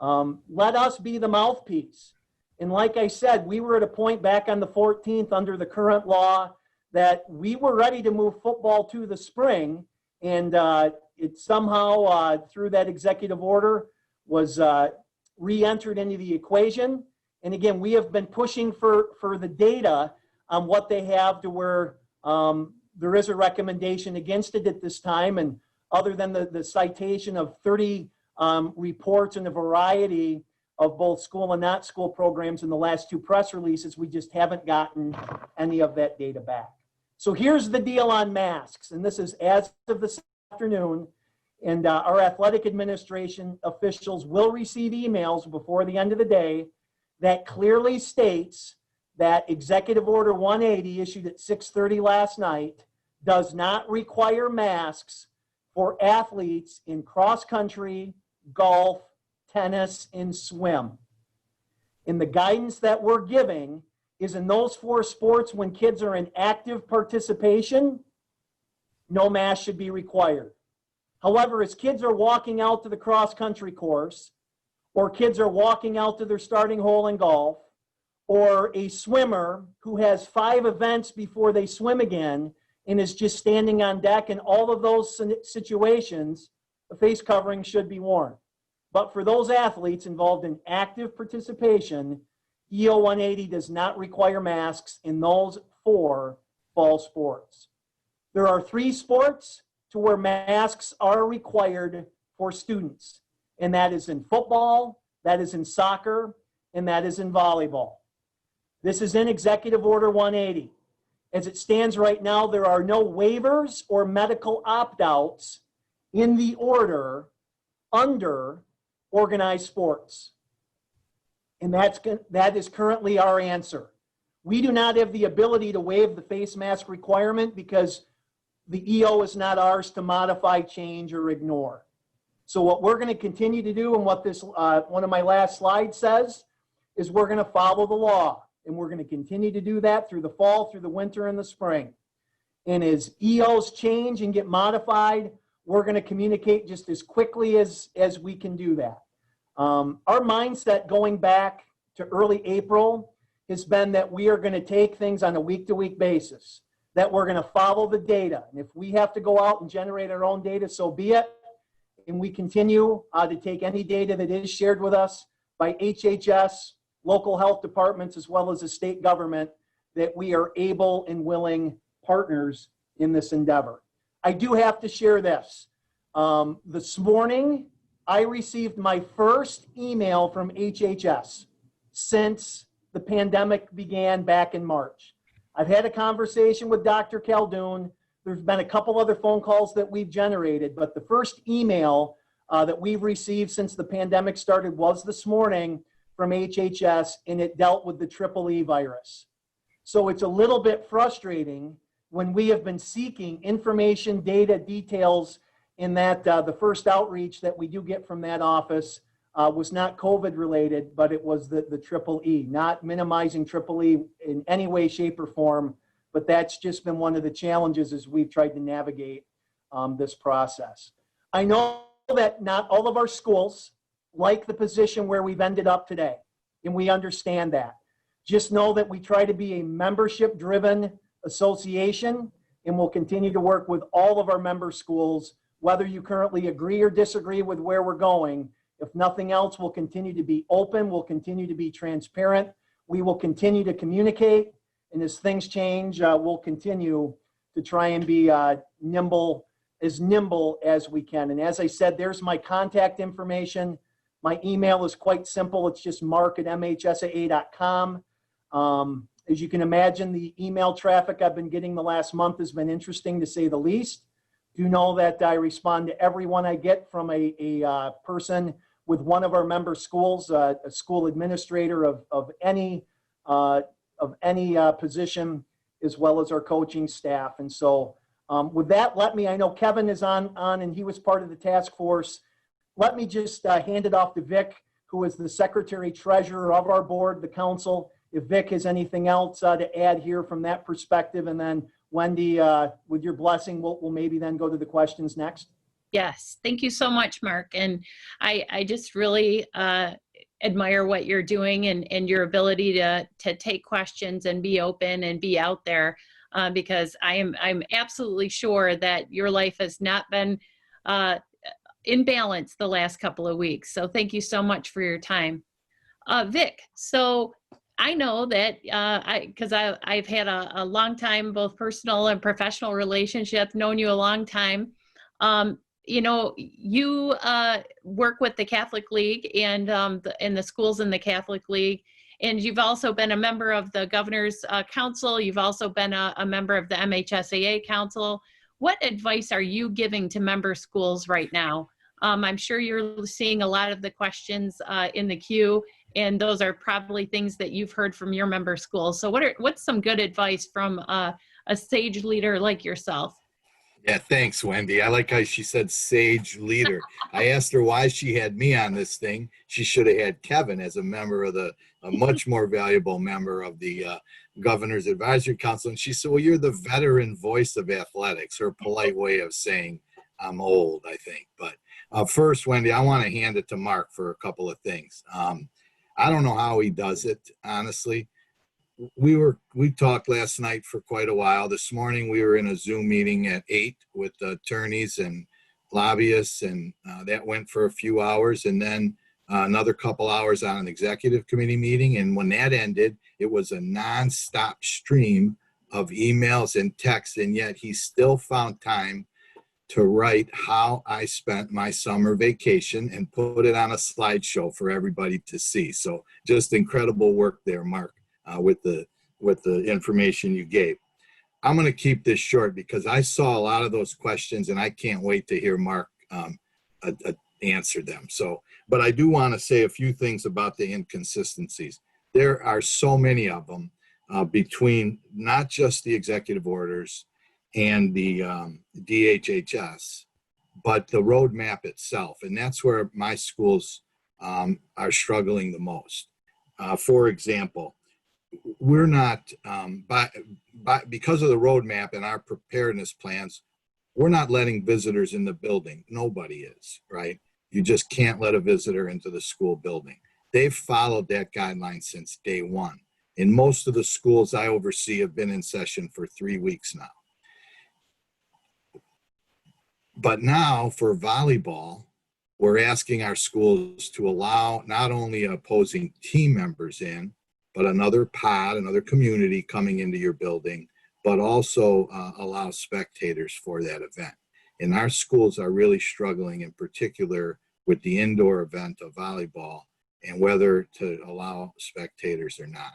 Let us be the mouthpiece. And like I said, we were at a point back on the 14th under the current law that we were ready to move football to the spring. And it somehow, through that executive order, was re-entered into the equation. And again, we have been pushing for the data on what they have to where there is a recommendation against it at this time. And other than the citation of 30 reports and a variety of both school and not school programs in the last 2 press releases, we just haven't gotten any of that data back. So here's the deal on masks. And this is as of this afternoon. And our athletic administration officials will receive emails before the end of the day that clearly states that Executive Order 180, issued at 6:30 last night, does not require masks for athletes in cross country, golf, tennis, and swim. And the guidance that we're giving is in those 4 sports when kids are in active participation, no mask should be required. However, as kids are walking out to the cross country course, or kids are walking out to their starting hole in golf, or a swimmer who has 5 events before they swim again and is just standing on deck, in all of those situations, a face covering should be worn. But for those athletes involved in active participation, EO 180 does not require masks in those 4 fall sports. There are 3 sports to where masks are required for students, and that is in football, that is in soccer, and that is in volleyball. This is in Executive Order 180. As it stands right now, there are no waivers or medical opt-outs in the order under organized sports. And that is currently our answer. We do not have the ability to waive the face mask requirement because the EO is not ours to modify, change, or ignore. So what we're going to continue to do, and what this one of my last slides says, is we're going to follow the law. And we're going to continue to do that through the fall, through the winter, and the spring. And as EOs change and get modified, we're going to communicate just as quickly as we can do that. Our mindset going back to early April has been that we are going to take things on a week-to-week basis, that we're going to follow the data. And if we have to go out and generate our own data, so be it. And we continue to take any data that is shared with us by HHS, local health departments, as well as the state government, that we are able and willing partners in this endeavor. I do have to share this. This morning, I received my first email from HHS since the pandemic began back in March. I've had a conversation with Dr. Caldoun. There's been a couple other phone calls that we've generated, but the first email that we've received since the pandemic started was this morning from HHS, and it dealt with the EEE virus. So it's a little bit frustrating when we have been seeking information, data, details, in that the first outreach that we do get from that office was not COVID related, but it was the EEE, not minimizing EEE in any way, shape, or form, but that's just been one of the challenges as we've tried to navigate this process. I know that not all of our schools like the position where we've ended up today, and we understand that. Just know that we try to be a membership-driven association, and we'll continue to work with all of our member schools, whether you currently agree or disagree with where we're going. If nothing else, we'll continue to be open, we'll continue to be transparent, we will continue to communicate, and as things change, we'll continue to try and be nimble as we can. And as I said, there's my contact information. My email is quite simple. It's just mark@mhsaa.com. As you can imagine, the email traffic I've been getting the last month has been interesting, to say the least. Do know that I respond to everyone I get from a person with one of our member schools, a school administrator of any position, as well as our coaching staff. And so with that, I know Kevin is on and he was part of the task force. Let me just hand it off to Vic, who is the secretary treasurer of our board, the council. If Vic has anything else to add here from that perspective, and then Wendy, with your blessing, we'll maybe then go to the questions next. Yes, thank you so much, Mark. And I just really admire what you're doing and your ability to take questions and be open and be out there, because I'm absolutely sure that your life has not been in balance the last couple of weeks. So thank you so much for your time. Vic, so I know that because I've had a long time, both personal and professional relationship, known you a long time. You know, you work with the Catholic League and in the schools in the Catholic League, and you've also been a member of the Governor's Council. You've also been a member of the MHSAA Council. What advice are you giving to member schools right now? I'm sure you're seeing a lot of the questions in the queue, and those are probably things that you've heard from your member schools. So what's some good advice from a sage leader like yourself? Yeah, thanks, Wendy. I like how she said sage leader. I asked her why she had me on this thing. She should have had Kevin as a member of a much more valuable member of the Governor's Advisory Council. And she said, well, you're the veteran voice of athletics, her polite way of saying I'm old, I think. But first, Wendy, I want to hand it to Mark for a couple of things. I don't know how he does it, honestly. We talked last night for quite a while. This morning we were in a Zoom meeting at 8 with attorneys and lobbyists, and that went for a few hours. And then another couple hours on an executive committee meeting. And when that ended, it was a nonstop stream of emails and texts. And yet he still found time to write how I spent my summer vacation and put it on a slideshow for everybody to see. So just incredible work there, Mark, with the information you gave. I'm going to keep this short because I saw a lot of those questions and I can't wait to hear Mark answer them. So, but I do want to say a few things about the inconsistencies. There are so many of them between not just the executive orders and the DHHS, but the roadmap itself. And that's where my schools are struggling the most. For example, we're not, because of the roadmap and our preparedness plans, we're not letting visitors in the building. Nobody is, right? You just can't let a visitor into the school building. They've followed that guideline since day one. And most of the schools I oversee have been in session for 3 weeks now. But now for volleyball, we're asking our schools to allow not only opposing team members in, but another pod, another community coming into your building, but also allow spectators for that event. And our schools are really struggling in particular with the indoor event of volleyball and whether to allow spectators or not.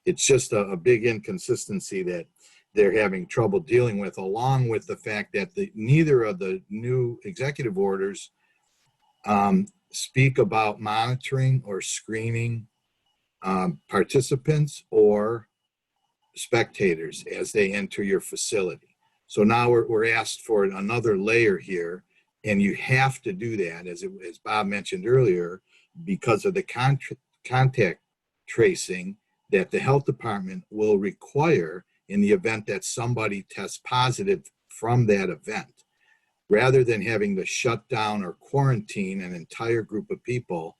It's just a big inconsistency that they're having trouble dealing with, along with the fact that neither of the new executive orders speak about monitoring or screening participants or spectators as they enter your facility. So now we're asked for another layer here, and you have to do that, as Bob mentioned earlier, because of the contact tracing that the health department will require in the event that somebody tests positive from that event. Rather than having to shut down or quarantine an entire group of people,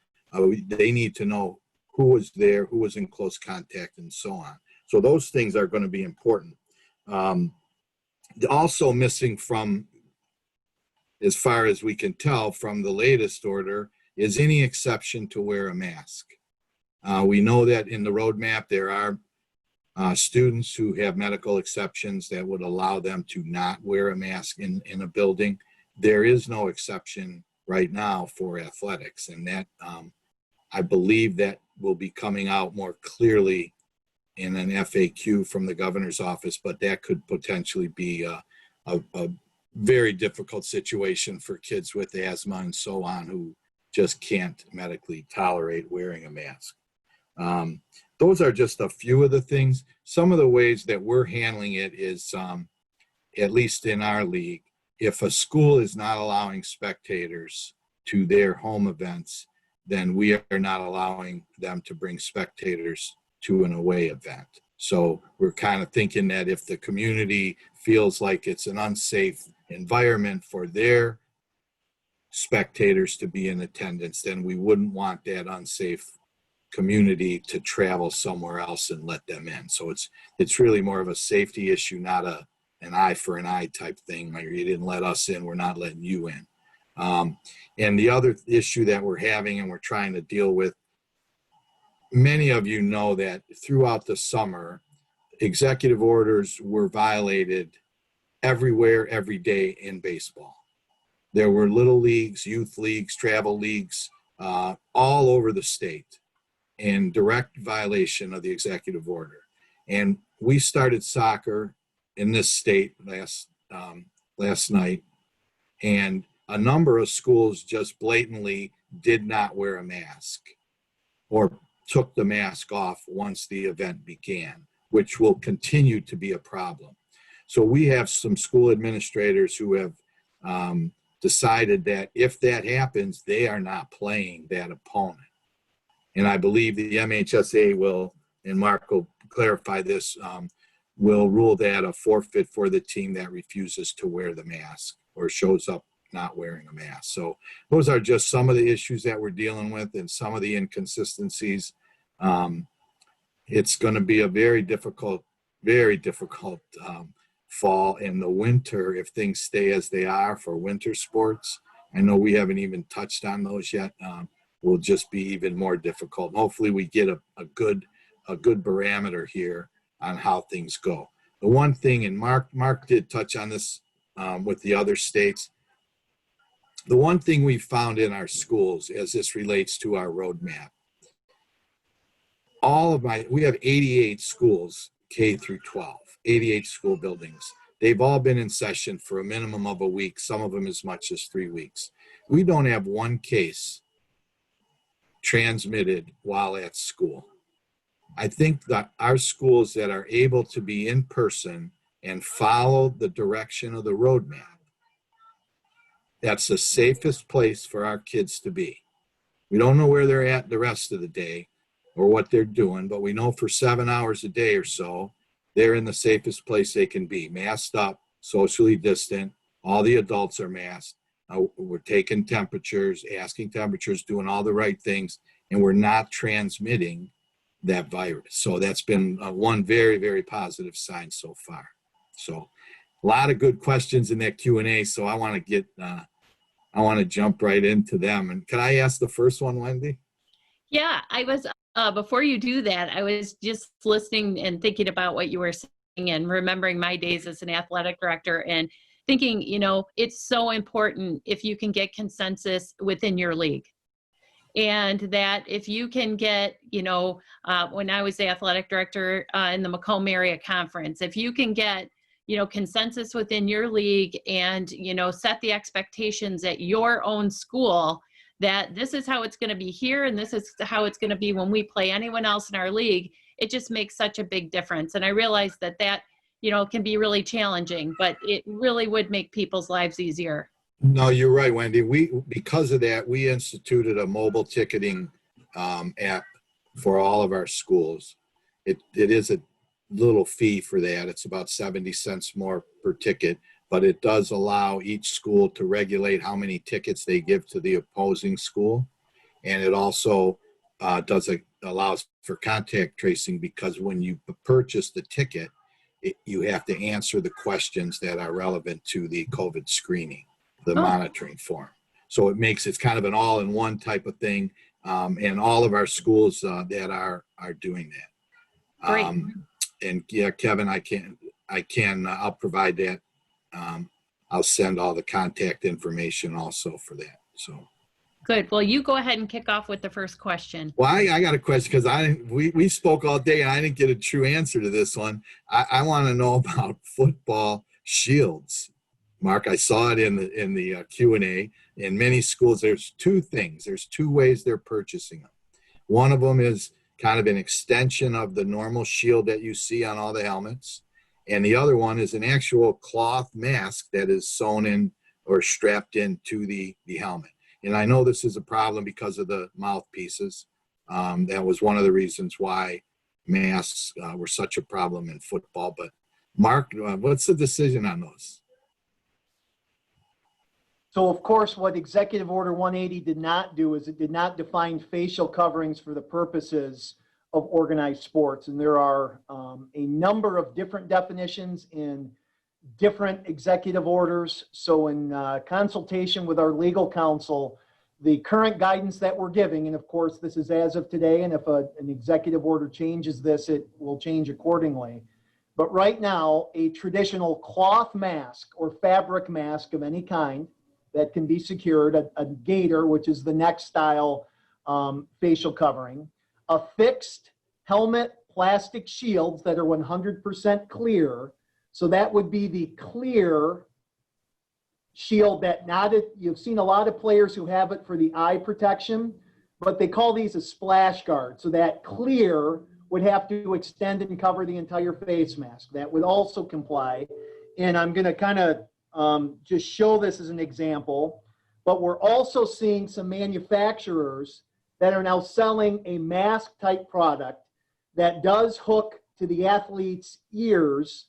they need to know who was there, who was in close contact, and so on. So those things are going to be important. Also missing from, as far as we can tell from the latest order, is any exception to wear a mask. We know that in the roadmap there are students who have medical exceptions that would allow them to not wear a mask in a building. There is no exception right now for athletics, and that I believe that will be coming out more clearly in an FAQ from the governor's office, but that could potentially be a very difficult situation for kids with asthma and so on who just can't medically tolerate wearing a mask. Those are just a few of the things. Some of the ways that we're handling it is, at least in our league, if a school is not allowing spectators to their home events, then we are not allowing them to bring spectators to an away event. So we're kind of thinking that if the community feels like it's an unsafe environment for their spectators to be in attendance, then we wouldn't want that unsafe community to travel somewhere else and let them in. So it's really more of a safety issue, not an eye for an eye type thing. Like, you didn't let us in, we're not letting you in. And the other issue that we're having and we're trying to deal with, many of you know that throughout the summer, executive orders were violated everywhere, every day in baseball. There were little leagues, youth leagues, travel leagues, all over the state in direct violation of the executive order. And we started soccer in this state last night, and a number of schools just blatantly did not wear a mask or took the mask off once the event began, which will continue to be a problem. So we have some school administrators who have decided that if that happens, they are not playing that opponent. And I believe the MHSAA will, and Mark will clarify this, will rule that a forfeit for the team that refuses to wear the mask or shows up not wearing a mask. So those are just some of the issues that we're dealing with and some of the inconsistencies. It's going to be a very difficult fall and the winter if things stay as they are for winter sports. I know we haven't even touched on those yet. will just be even more difficult. And hopefully we get a good barometer here on how things go. The one thing, and Mark did touch on this with the other states, the one thing we found in our schools as this relates to our roadmap, we have 88 schools, K through 12, 88 school buildings. They've all been in session for a minimum of a week, some of them as much as 3 weeks. We don't have one case transmitted while at school. I think that our schools that are able to be in person and follow the direction of the roadmap, that's the safest place for our kids to be. We don't know where they're at the rest of the day or what they're doing, but we know for 7 hours a day or so, they're in the safest place they can be, masked up, socially distant. All the adults are masked. We're taking temperatures, asking temperatures, doing all the right things, and we're not transmitting that virus. So that's been one very, very positive sign so far. So a lot of good questions in that Q&A. So I want to jump right into them. And can I ask the first one, Wendy? Yeah, I was, before you do that, I was just listening and thinking about what you were saying and remembering my days as an athletic director and thinking, you know, it's so important if you can get consensus within your league. And that if you can get, you know, when I was the athletic director in the Macomb area conference, if you can get, you know, consensus within your league and, you know, set the expectations at your own school that this is how it's going to be here and this is how it's going to be when we play anyone else in our league, it just makes such a big difference. And I realize that, you know, can be really challenging, but it really would make people's lives easier. No, you're right, Wendy. Because of that, we instituted a mobile ticketing app for all of our schools. It is a little fee for that. It's about 70 cents more per ticket, but it does allow each school to regulate how many tickets they give to the opposing school. And it also allows for contact tracing, because when you purchase the ticket, you have to answer the questions that are relevant to the COVID screening, the monitoring form. So it's kind of an all-in-one type of thing. And all of our schools that are doing that. Great. And yeah, Kevin, I'll provide that. I'll send all the contact information also for that. So Good. Well, you go ahead and kick off with the first question. well, I got a question because we spoke all day and I didn't get a true answer to this one. I want to know about football shields. Mark, I saw it in the Q&A. In many schools, there's two things. There's two ways they're purchasing them. One of them is kind of an extension of the normal shield that you see on all the helmets. And the other one is an actual cloth mask that is sewn in or strapped into the helmet. And I know this is a problem because of the mouthpieces. That was one of the reasons why masks were such a problem in football. But Mark, what's the decision on those? So of course, what Executive Order 180 did not do is it did not define facial coverings for the purposes of organized sports. And there are a number of different definitions in different executive orders. So in consultation with our legal counsel, the current guidance that we're giving, and of course this is as of today, and if an executive order changes this, it will change accordingly. But right now, a traditional cloth mask or fabric mask of any kind that can be secured, a gaiter, which is the neck style facial covering, a fixed helmet plastic shields that are 100% clear. So that would be the clear shield that you've seen a lot of players who have it for the eye protection, but they call these a splash guard. So that clear would have to extend and cover the entire face mask. That would also comply. And I'm going to kind of just show this as an example, but we're also seeing some manufacturers that are now selling a mask type product that does hook to the athlete's ears,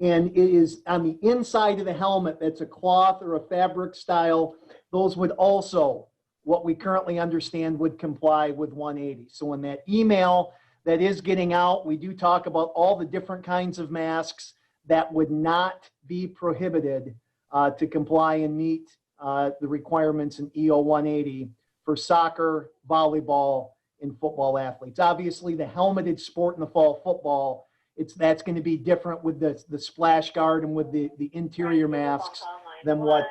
and it is on the inside of the helmet. That's a cloth or a fabric style. Those would also, what we currently understand, would comply with 180. So in that email that is getting out, we do talk about all the different kinds of masks that would not be prohibited to comply and meet the requirements in EO 180 for soccer, volleyball, and football athletes. Obviously, the helmeted sport in the fall football, that's going to be different with the splash guard and with the interior masks than what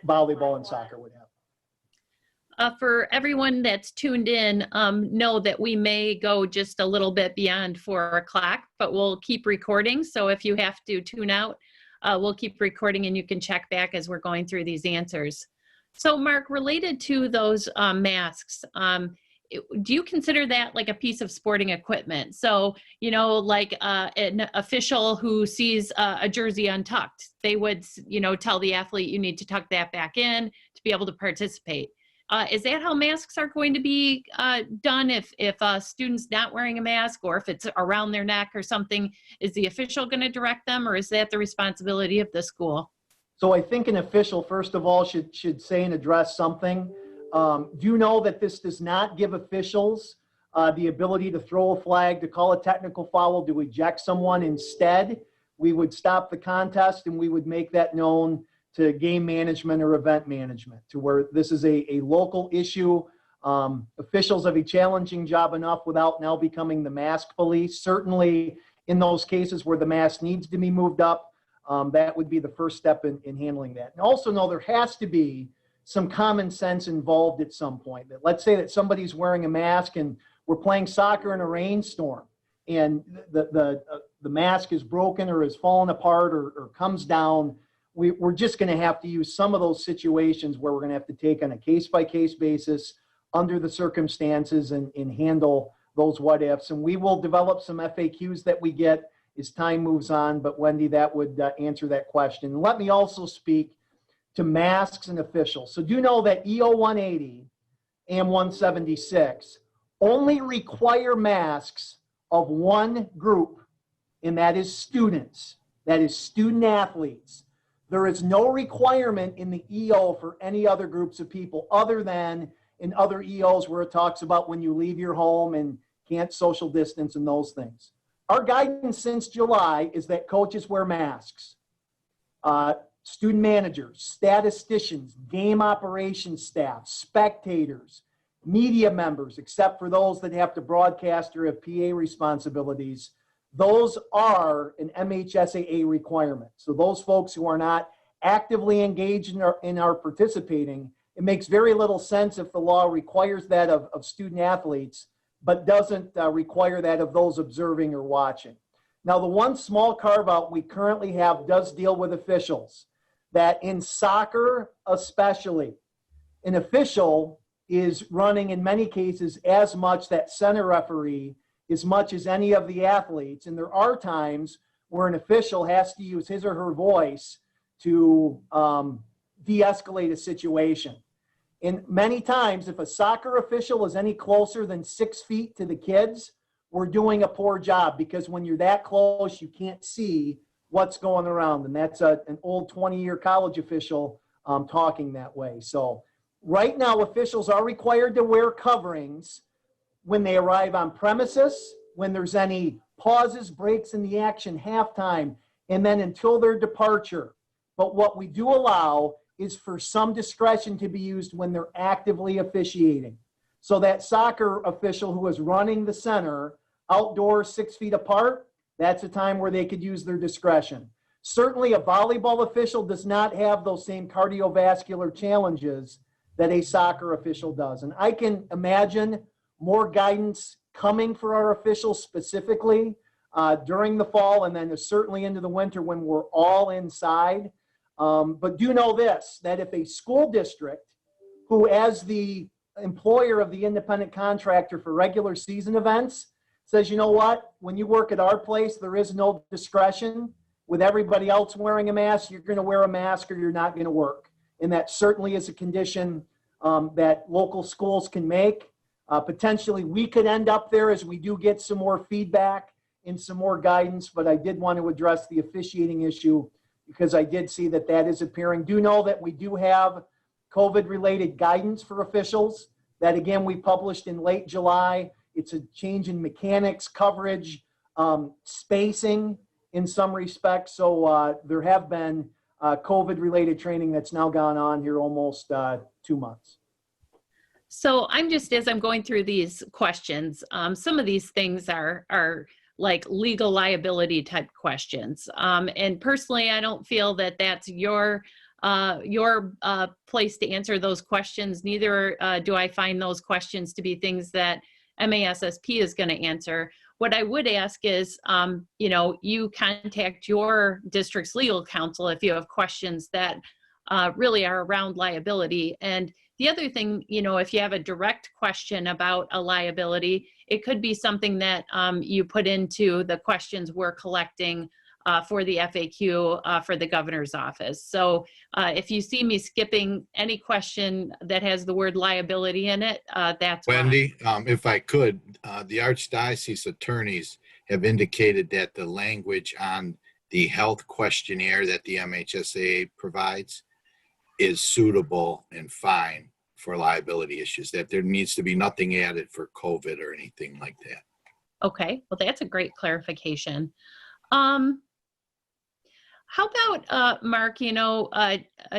volleyball and soccer would have. For everyone that's tuned in, know that we may go just a little bit beyond 4 o'clock, but we'll keep recording. So if you have to tune out, we'll keep recording and you can check back as we're going through these answers. So Mark, related to those masks, do you consider that like a piece of sporting equipment? So, you know, like an official who sees a jersey untucked, they would, you know, tell the athlete, you need to tuck that back in to be able to participate. Is that how masks are going to be done if a student's not wearing a mask, or if it's around their neck or something? Is the official going to direct them, or is that the responsibility of the school? So I think an official, first of all, should say and address something. Do know that this does not give officials the ability to throw a flag, to call a technical foul, to eject someone. Instead, we would stop the contest and we would make that known to game management or event management, to where this is a local issue. Officials have a challenging job enough without now becoming the mask police. Certainly in those cases where the mask needs to be moved up, that would be the first step in handling that. And also know there has to be some common sense involved at some point. That let's say that somebody's wearing a mask and we're playing soccer in a rainstorm and the mask is broken or is fallen apart or comes down. We're just going to have to use some of those situations where we're going to have to take on a case-by-case basis under the circumstances and handle those what ifs. And we will develop some FAQs that we get as time moves on. But Wendy, that would answer that question. And let me also speak to masks and officials. So do know that EO 180 and 176 only require masks of one group, and that is students. That is student athletes. There is no requirement in the EO for any other groups of people other than in other EOs where it talks about when you leave your home and can't social distance and those things. Our guidance since July is that coaches wear masks. Student managers, statisticians, game operations staff, spectators, media members, except for those that have to broadcast or have PA responsibilities, those are an MHSAA requirement. So those folks who are not actively engaged in our participating, it makes very little sense if the law requires that of student athletes, but doesn't require that of those observing or watching. Now, the one small carve out we currently have does deal with officials. That in soccer especially, an official is running in many cases as much that center referee as much as any of the athletes. And there are times where an official has to use his or her voice to de-escalate a situation. And many times, if a soccer official is any closer than 6 feet to the kids, we're doing a poor job, because when you're that close, you can't see what's going around. And that's an old 20-year college official talking that way. So right now, officials are required to wear coverings when they arrive on premises, when there's any pauses, breaks in the action, halftime, and then until their departure. But what we do allow is for some discretion to be used when they're actively officiating. So that soccer official who is running the center outdoors 6 feet apart, that's a time where they could use their discretion. Certainly a volleyball official does not have those same cardiovascular challenges that a soccer official does. And I can imagine more guidance coming for our officials specifically during the fall, and then certainly into the winter when we're all inside. But do know this, that if a school district who, as the employer of the independent contractor for regular season events, says, you know what, when you work at our place, there is no discretion. With everybody else wearing a mask, you're going to wear a mask or you're not going to work. And that certainly is a condition that local schools can make. Potentially, we could end up there as we do get some more feedback and some more guidance, but I did want to address the officiating issue because I did see that that is appearing. Do know that we do have COVID-related guidance for officials that, again, we published in late July. It's a change in mechanics, coverage, spacing in some respects. So there have been COVID-related training that's now gone on here almost 2 months. So I'm just, as I'm going through these questions, some of these things are like legal liability type questions. And personally, I don't feel that that's your place to answer those questions. Neither do I find those questions to be things that MASSP is going to answer. What I would ask is, you contact your district's legal counsel if you have questions that really are around liability. And the other thing, if you have a direct question about a liability, it could be something that you put into the questions we're collecting for the FAQ for the governor's office. So if you see me skipping any question that has the word liability in it, that's why. Wendy, if I could, the Archdiocese attorneys have indicated that the language on the health questionnaire that the MHSAA provides is suitable and fine for liability issues, that there needs to be nothing added for COVID or anything like that. Okay, well, that's a great clarification. How about, Mark, John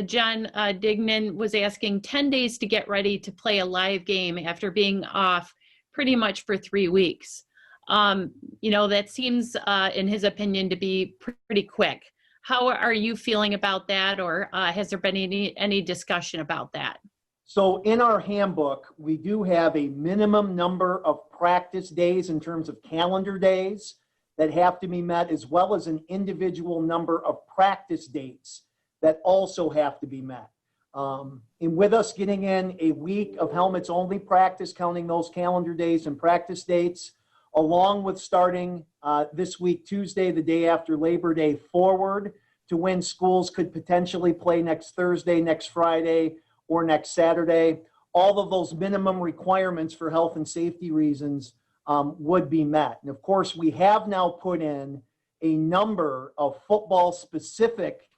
Dignan was asking 10 days to get ready to play a live game after being off pretty much for 3 weeks. That seems, in his opinion, to be pretty quick. How are you feeling about that, or has there been any discussion about that? So in our handbook, we do have a minimum number of practice days in terms of calendar days that have to be met, as well as an individual number of practice dates that also have to be met. And with us getting in a week of helmets only practice, counting those calendar days and practice dates, along with starting this week, Tuesday, the day after Labor Day forward, to when schools could potentially play next Thursday, next Friday, or next Saturday. All of those minimum requirements for health and safety reasons would be met. And of course, we have now put in a number of football-specific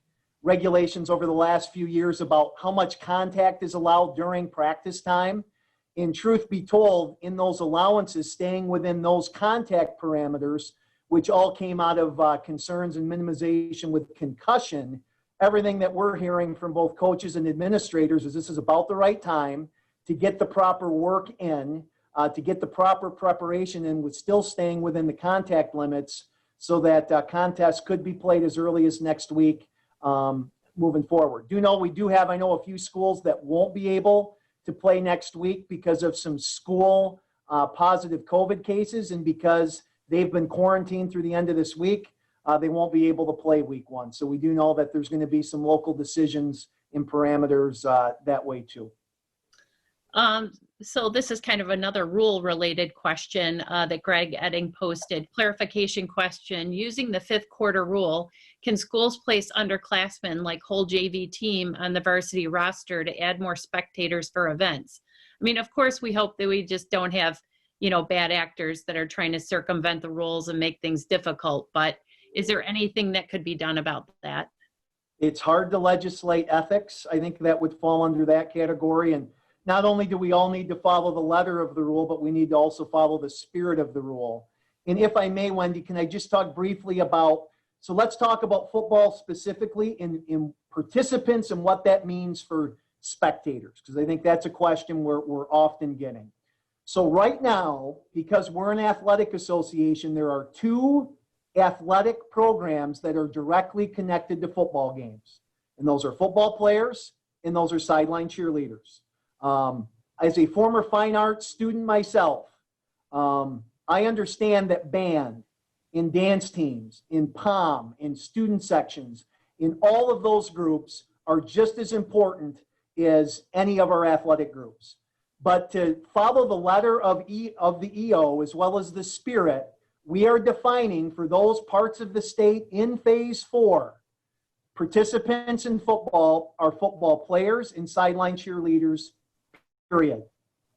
regulations over the last few years about how much contact is allowed during practice time. And truth be told, in those allowances, staying within those contact parameters, which all came out of concerns and minimization with concussion, everything that we're hearing from both coaches and administrators is this is about the right time to get the proper work in, to get the proper preparation in with still staying within the contact limits so that contests could be played as early as next week moving forward. We do have, I know, a few schools that won't be able to play next week because of some school positive COVID cases, and because they've been quarantined through the end of this week, they won't be able to play week 1. So we do know that there's going to be some local decisions and parameters that way too. So this is kind of another rule related question that Greg Edding posted. Clarification question: using the 5th quarter rule, can schools place underclassmen like whole JV team on the varsity roster to add more spectators for events? I mean, of course, we hope that we just don't have, bad actors that are trying to circumvent the rules and make things difficult, but is there anything that could be done about that? It's hard to legislate ethics. I think that would fall under that category. And not only do we all need to follow the letter of the rule, but we need to also follow the spirit of the rule. And if I may, Wendy, can I just talk briefly about, so let's talk about football specifically in participants and what that means for spectators, because I think that's a question we're often getting. So right now, because we're an athletic association, there are 2 athletic programs that are directly connected to football games. And those are football players and those are sideline cheerleaders. As a former fine arts student myself, I understand that band, in dance teams, in POM, in student sections, in all of those groups are just as important as any of our athletic groups. But to follow the letter of the EO as well as the spirit, we are defining for those parts of the state in phase 4, participants in football are football players and sideline cheerleaders, period.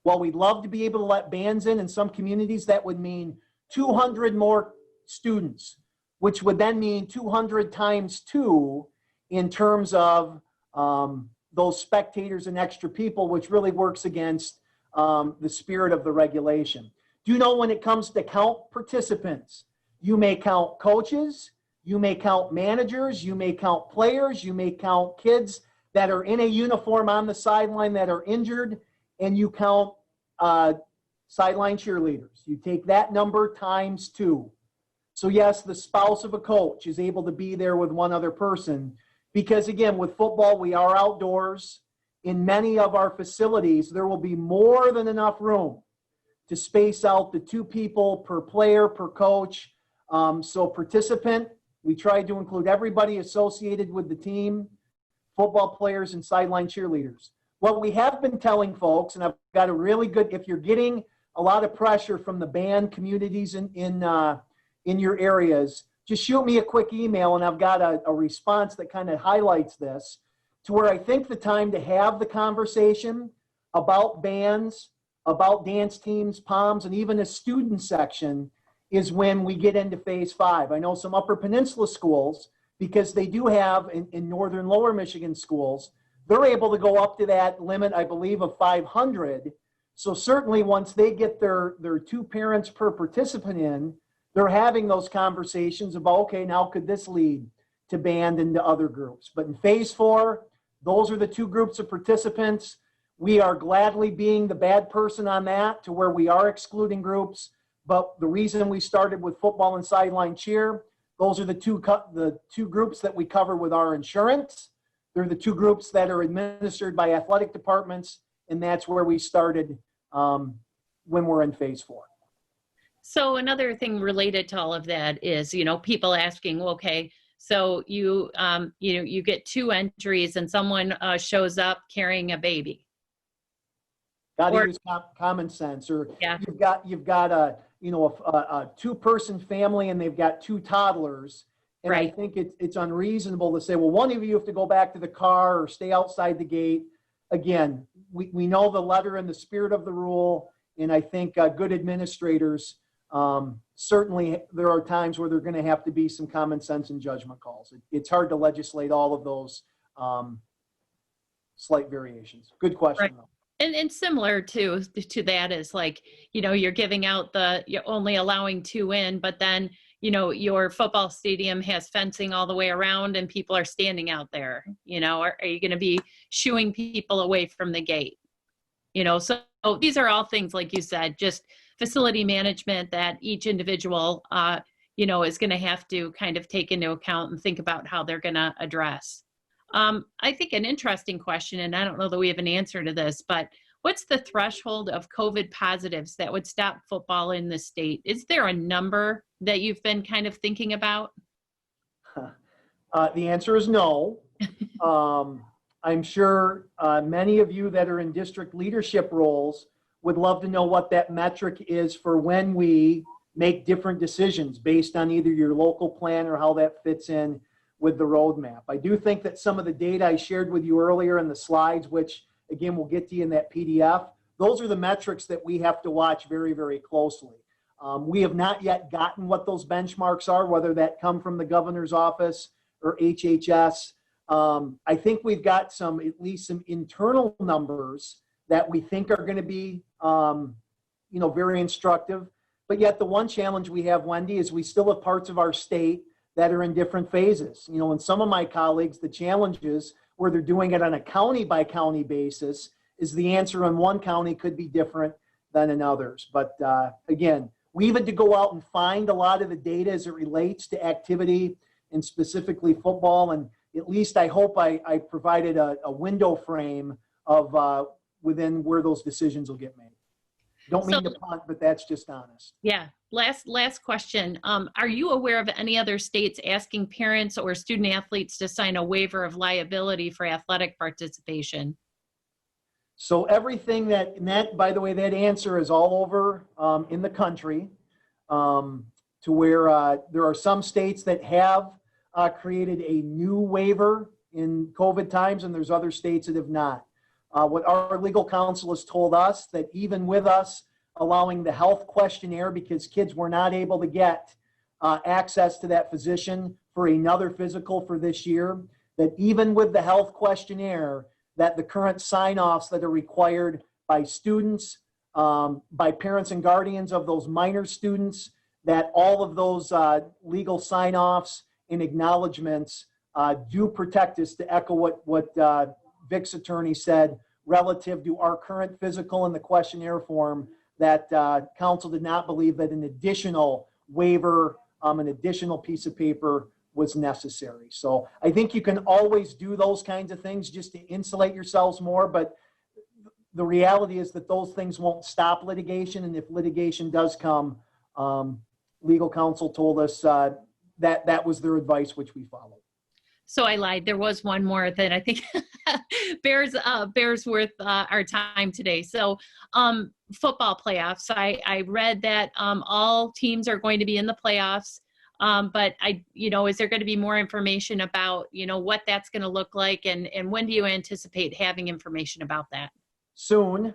While we'd love to be able to let bands in some communities, that would mean 200 more students, which would then mean 200 times 2 in terms of those spectators and extra people, which really works against the spirit of the regulation. Do you know when it comes to count participants, you may count coaches, you may count managers, you may count players, you may count kids that are in a uniform on the sideline that are injured, and you count sideline cheerleaders. You take that number times 2. So yes, the spouse of a coach is able to be there with one other person, because again, with football, we are outdoors. In many of our facilities, there will be more than enough room to space out the 2 people per player, per coach. So participant, we tried to include everybody associated with the team, football players and sideline cheerleaders. What we have been telling folks, and I've got a really good, if you're getting a lot of pressure from the band communities in your areas, just shoot me a quick email, and I've got a response that kind of highlights this, to where I think the time to have the conversation about bands, about dance teams, POMs, and even a student section is when we get into phase 5. I know some Upper Peninsula schools, because they do have in northern lower Michigan schools, they're able to go up to that limit, I believe, of 500. So certainly once they get their 2 parents per participant in, they're having those conversations about, okay, now could this lead to band and to other groups? But in phase 4, those are the 2 groups of participants. We are gladly being the bad person on that, to where we are excluding groups. But the reason we started with football and sideline cheer, those are the two groups that we cover with our insurance. They're the 2 groups that are administered by athletic departments, and that's where we started when we're in phase 4. So another thing related to all of that is, people asking, okay, so you get 2 entries and someone shows up carrying a baby. Got to use common sense. Or yeah. you've got a 2-person family and they've got 2 toddlers. And right. I think it's unreasonable to say, well, one of you have to go back to the car or stay outside the gate. Again, we know the letter and the spirit of the rule, and I think good administrators, certainly there are times where there are going to have to be some common sense and judgment calls. It's hard to legislate all of those slight variations. Good question, right. though. And similar to that is like, you're giving out you're only allowing 2 in, but then, your football stadium has fencing all the way around and people are standing out there, are you going to be shooing people away from the gate? So these are all things, like you said, just facility management that each individual, is going to have to kind of take into account and think about how they're going to address. I think an interesting question, and I don't know that we have an answer to this, but what's the threshold of COVID positives that would stop football in the state? Is there a number that you've been kind of thinking about? The answer is no. I'm sure many of you that are in district leadership roles would love to know what that metric is for when we make different decisions based on either your local plan or how that fits in with the roadmap. I do think that some of the data I shared with you earlier in the slides, which again, we'll get to you in that PDF, those are the metrics that we have to watch very, very closely. We have not yet gotten what those benchmarks are, whether that come from the governor's office or HHS. I think we've got at least some internal numbers that we think are going to be, very instructive. But yet the one challenge we have, Wendy, is we still have parts of our state that are in different phases. And some of my colleagues, the challenges where they're doing it on a county by county basis is the answer in one county could be different than in others. But again, we even to go out and find a lot of the data as it relates to activity and specifically football. And at least I hope I provided a window frame of within where those decisions will get made. Don't mean to punt, but that's just honest. Yeah. Last question. Are you aware of any other states asking parents or student athletes to sign a waiver of liability for athletic participation? So everything that by the way, that answer is all over in the country, to where there are some states that have created a new waiver in COVID times, and there's other states that have not. What our legal counsel has told us, that even with us allowing the health questionnaire, because kids were not able to get access to that physician for another physical for this year, that even with the health questionnaire, that the current sign-offs that are required by students, by parents and guardians of those minor students, that all of those legal sign-offs and acknowledgements do protect us, to echo what Vic's attorney said, relative to our current physical and the questionnaire form that council did not believe that an additional waiver, an additional piece of paper was necessary. So I think you can always do those kinds of things just to insulate yourselves more, but the reality is that those things won't stop litigation. And if litigation does come, legal counsel told us that that was their advice, which we followed. So I lied. There was one more that I think bears worth our time today. So football playoffs. I read that all teams are going to be in the playoffs. But is there going to be more information about, what that's going to look like, and when do you anticipate having information about that? Soon,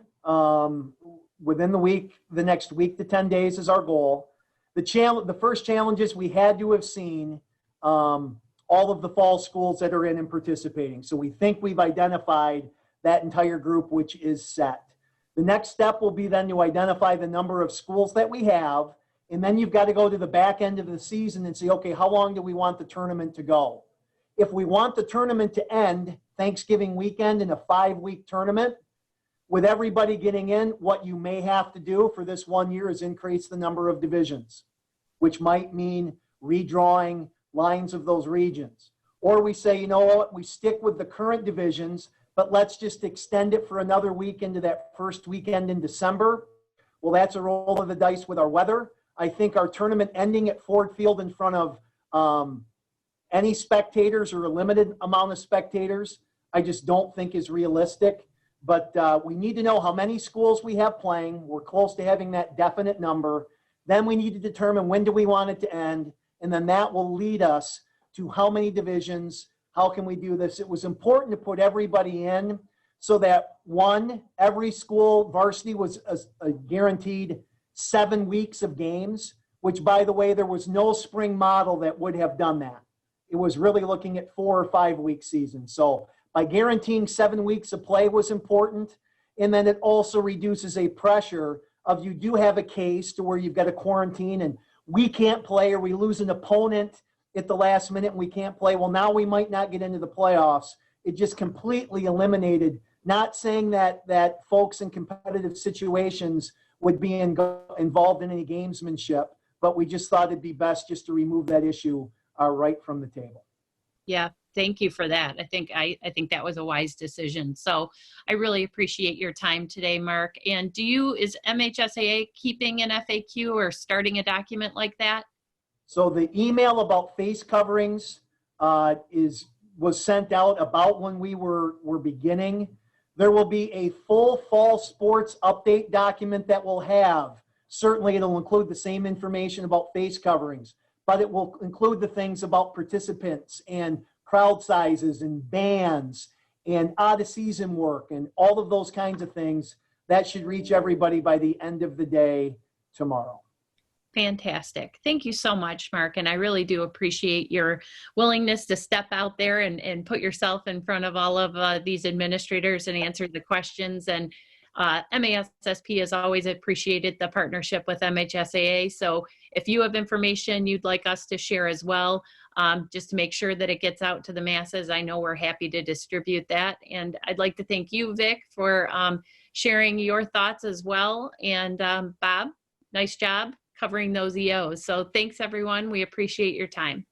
within the next week to 10 days is our goal. The first challenges we had to have seen all of the fall schools that are in and participating. So we think we've identified that entire group, which is set. The next step will be then to identify the number of schools that we have. And then you've got to go to the back end of the season and say, okay, how long do we want the tournament to go? If we want the tournament to end Thanksgiving weekend in a 5-week tournament, with everybody getting in, what you may have to do for this 1 year is increase the number of divisions, which might mean redrawing lines of those regions. Or we say, you know what, we stick with the current divisions, but let's just extend it for another week into that first weekend in December. Well, that's a roll of the dice with our weather. I think our tournament ending at Ford Field in front of any spectators or a limited amount of spectators, I just don't think is realistic. But we need to know how many schools we have playing. We're close to having that definite number. Then we need to determine when do we want it to end. And then that will lead us to how many divisions, how can we do this? It was important to put everybody in so that every school varsity was a guaranteed 7 weeks of games, which, by the way, there was no spring model that would have done that. It was really looking at 4 or 5 week seasons. So by guaranteeing 7 weeks of play was important. And then it also reduces a pressure of you do have a case to where you've got a quarantine and we can't play, or we lose an opponent at the last minute and we can't play. Well, now we might not get into the playoffs. It just completely eliminated, not saying that folks in competitive situations would be involved in any gamesmanship, but we just thought it'd be best just to remove that issue right from the table. Yeah, thank you for that. I think that was a wise decision. So I really appreciate your time today, Mark. And is MHSAA keeping an FAQ or starting a document like that? So the email about face coverings was sent out about when we were beginning. There will be a full fall sports update document that will have, certainly it'll include the same information about face coverings, but it will include the things about participants and crowd sizes and bands and out of season work and all of those kinds of things. That should reach everybody by the end of the day tomorrow. Fantastic. Thank you so much, Mark. And I really do appreciate your willingness to step out there and put yourself in front of all of these administrators and answer the questions. And MASSP has always appreciated the partnership with MHSAA. So if you have information you'd like us to share as well, just to make sure that it gets out to the masses, I know we're happy to distribute that. And I'd like to thank you, Vic, for sharing your thoughts as well. And Bob, nice job covering those EOs. So thanks, everyone. We appreciate your time.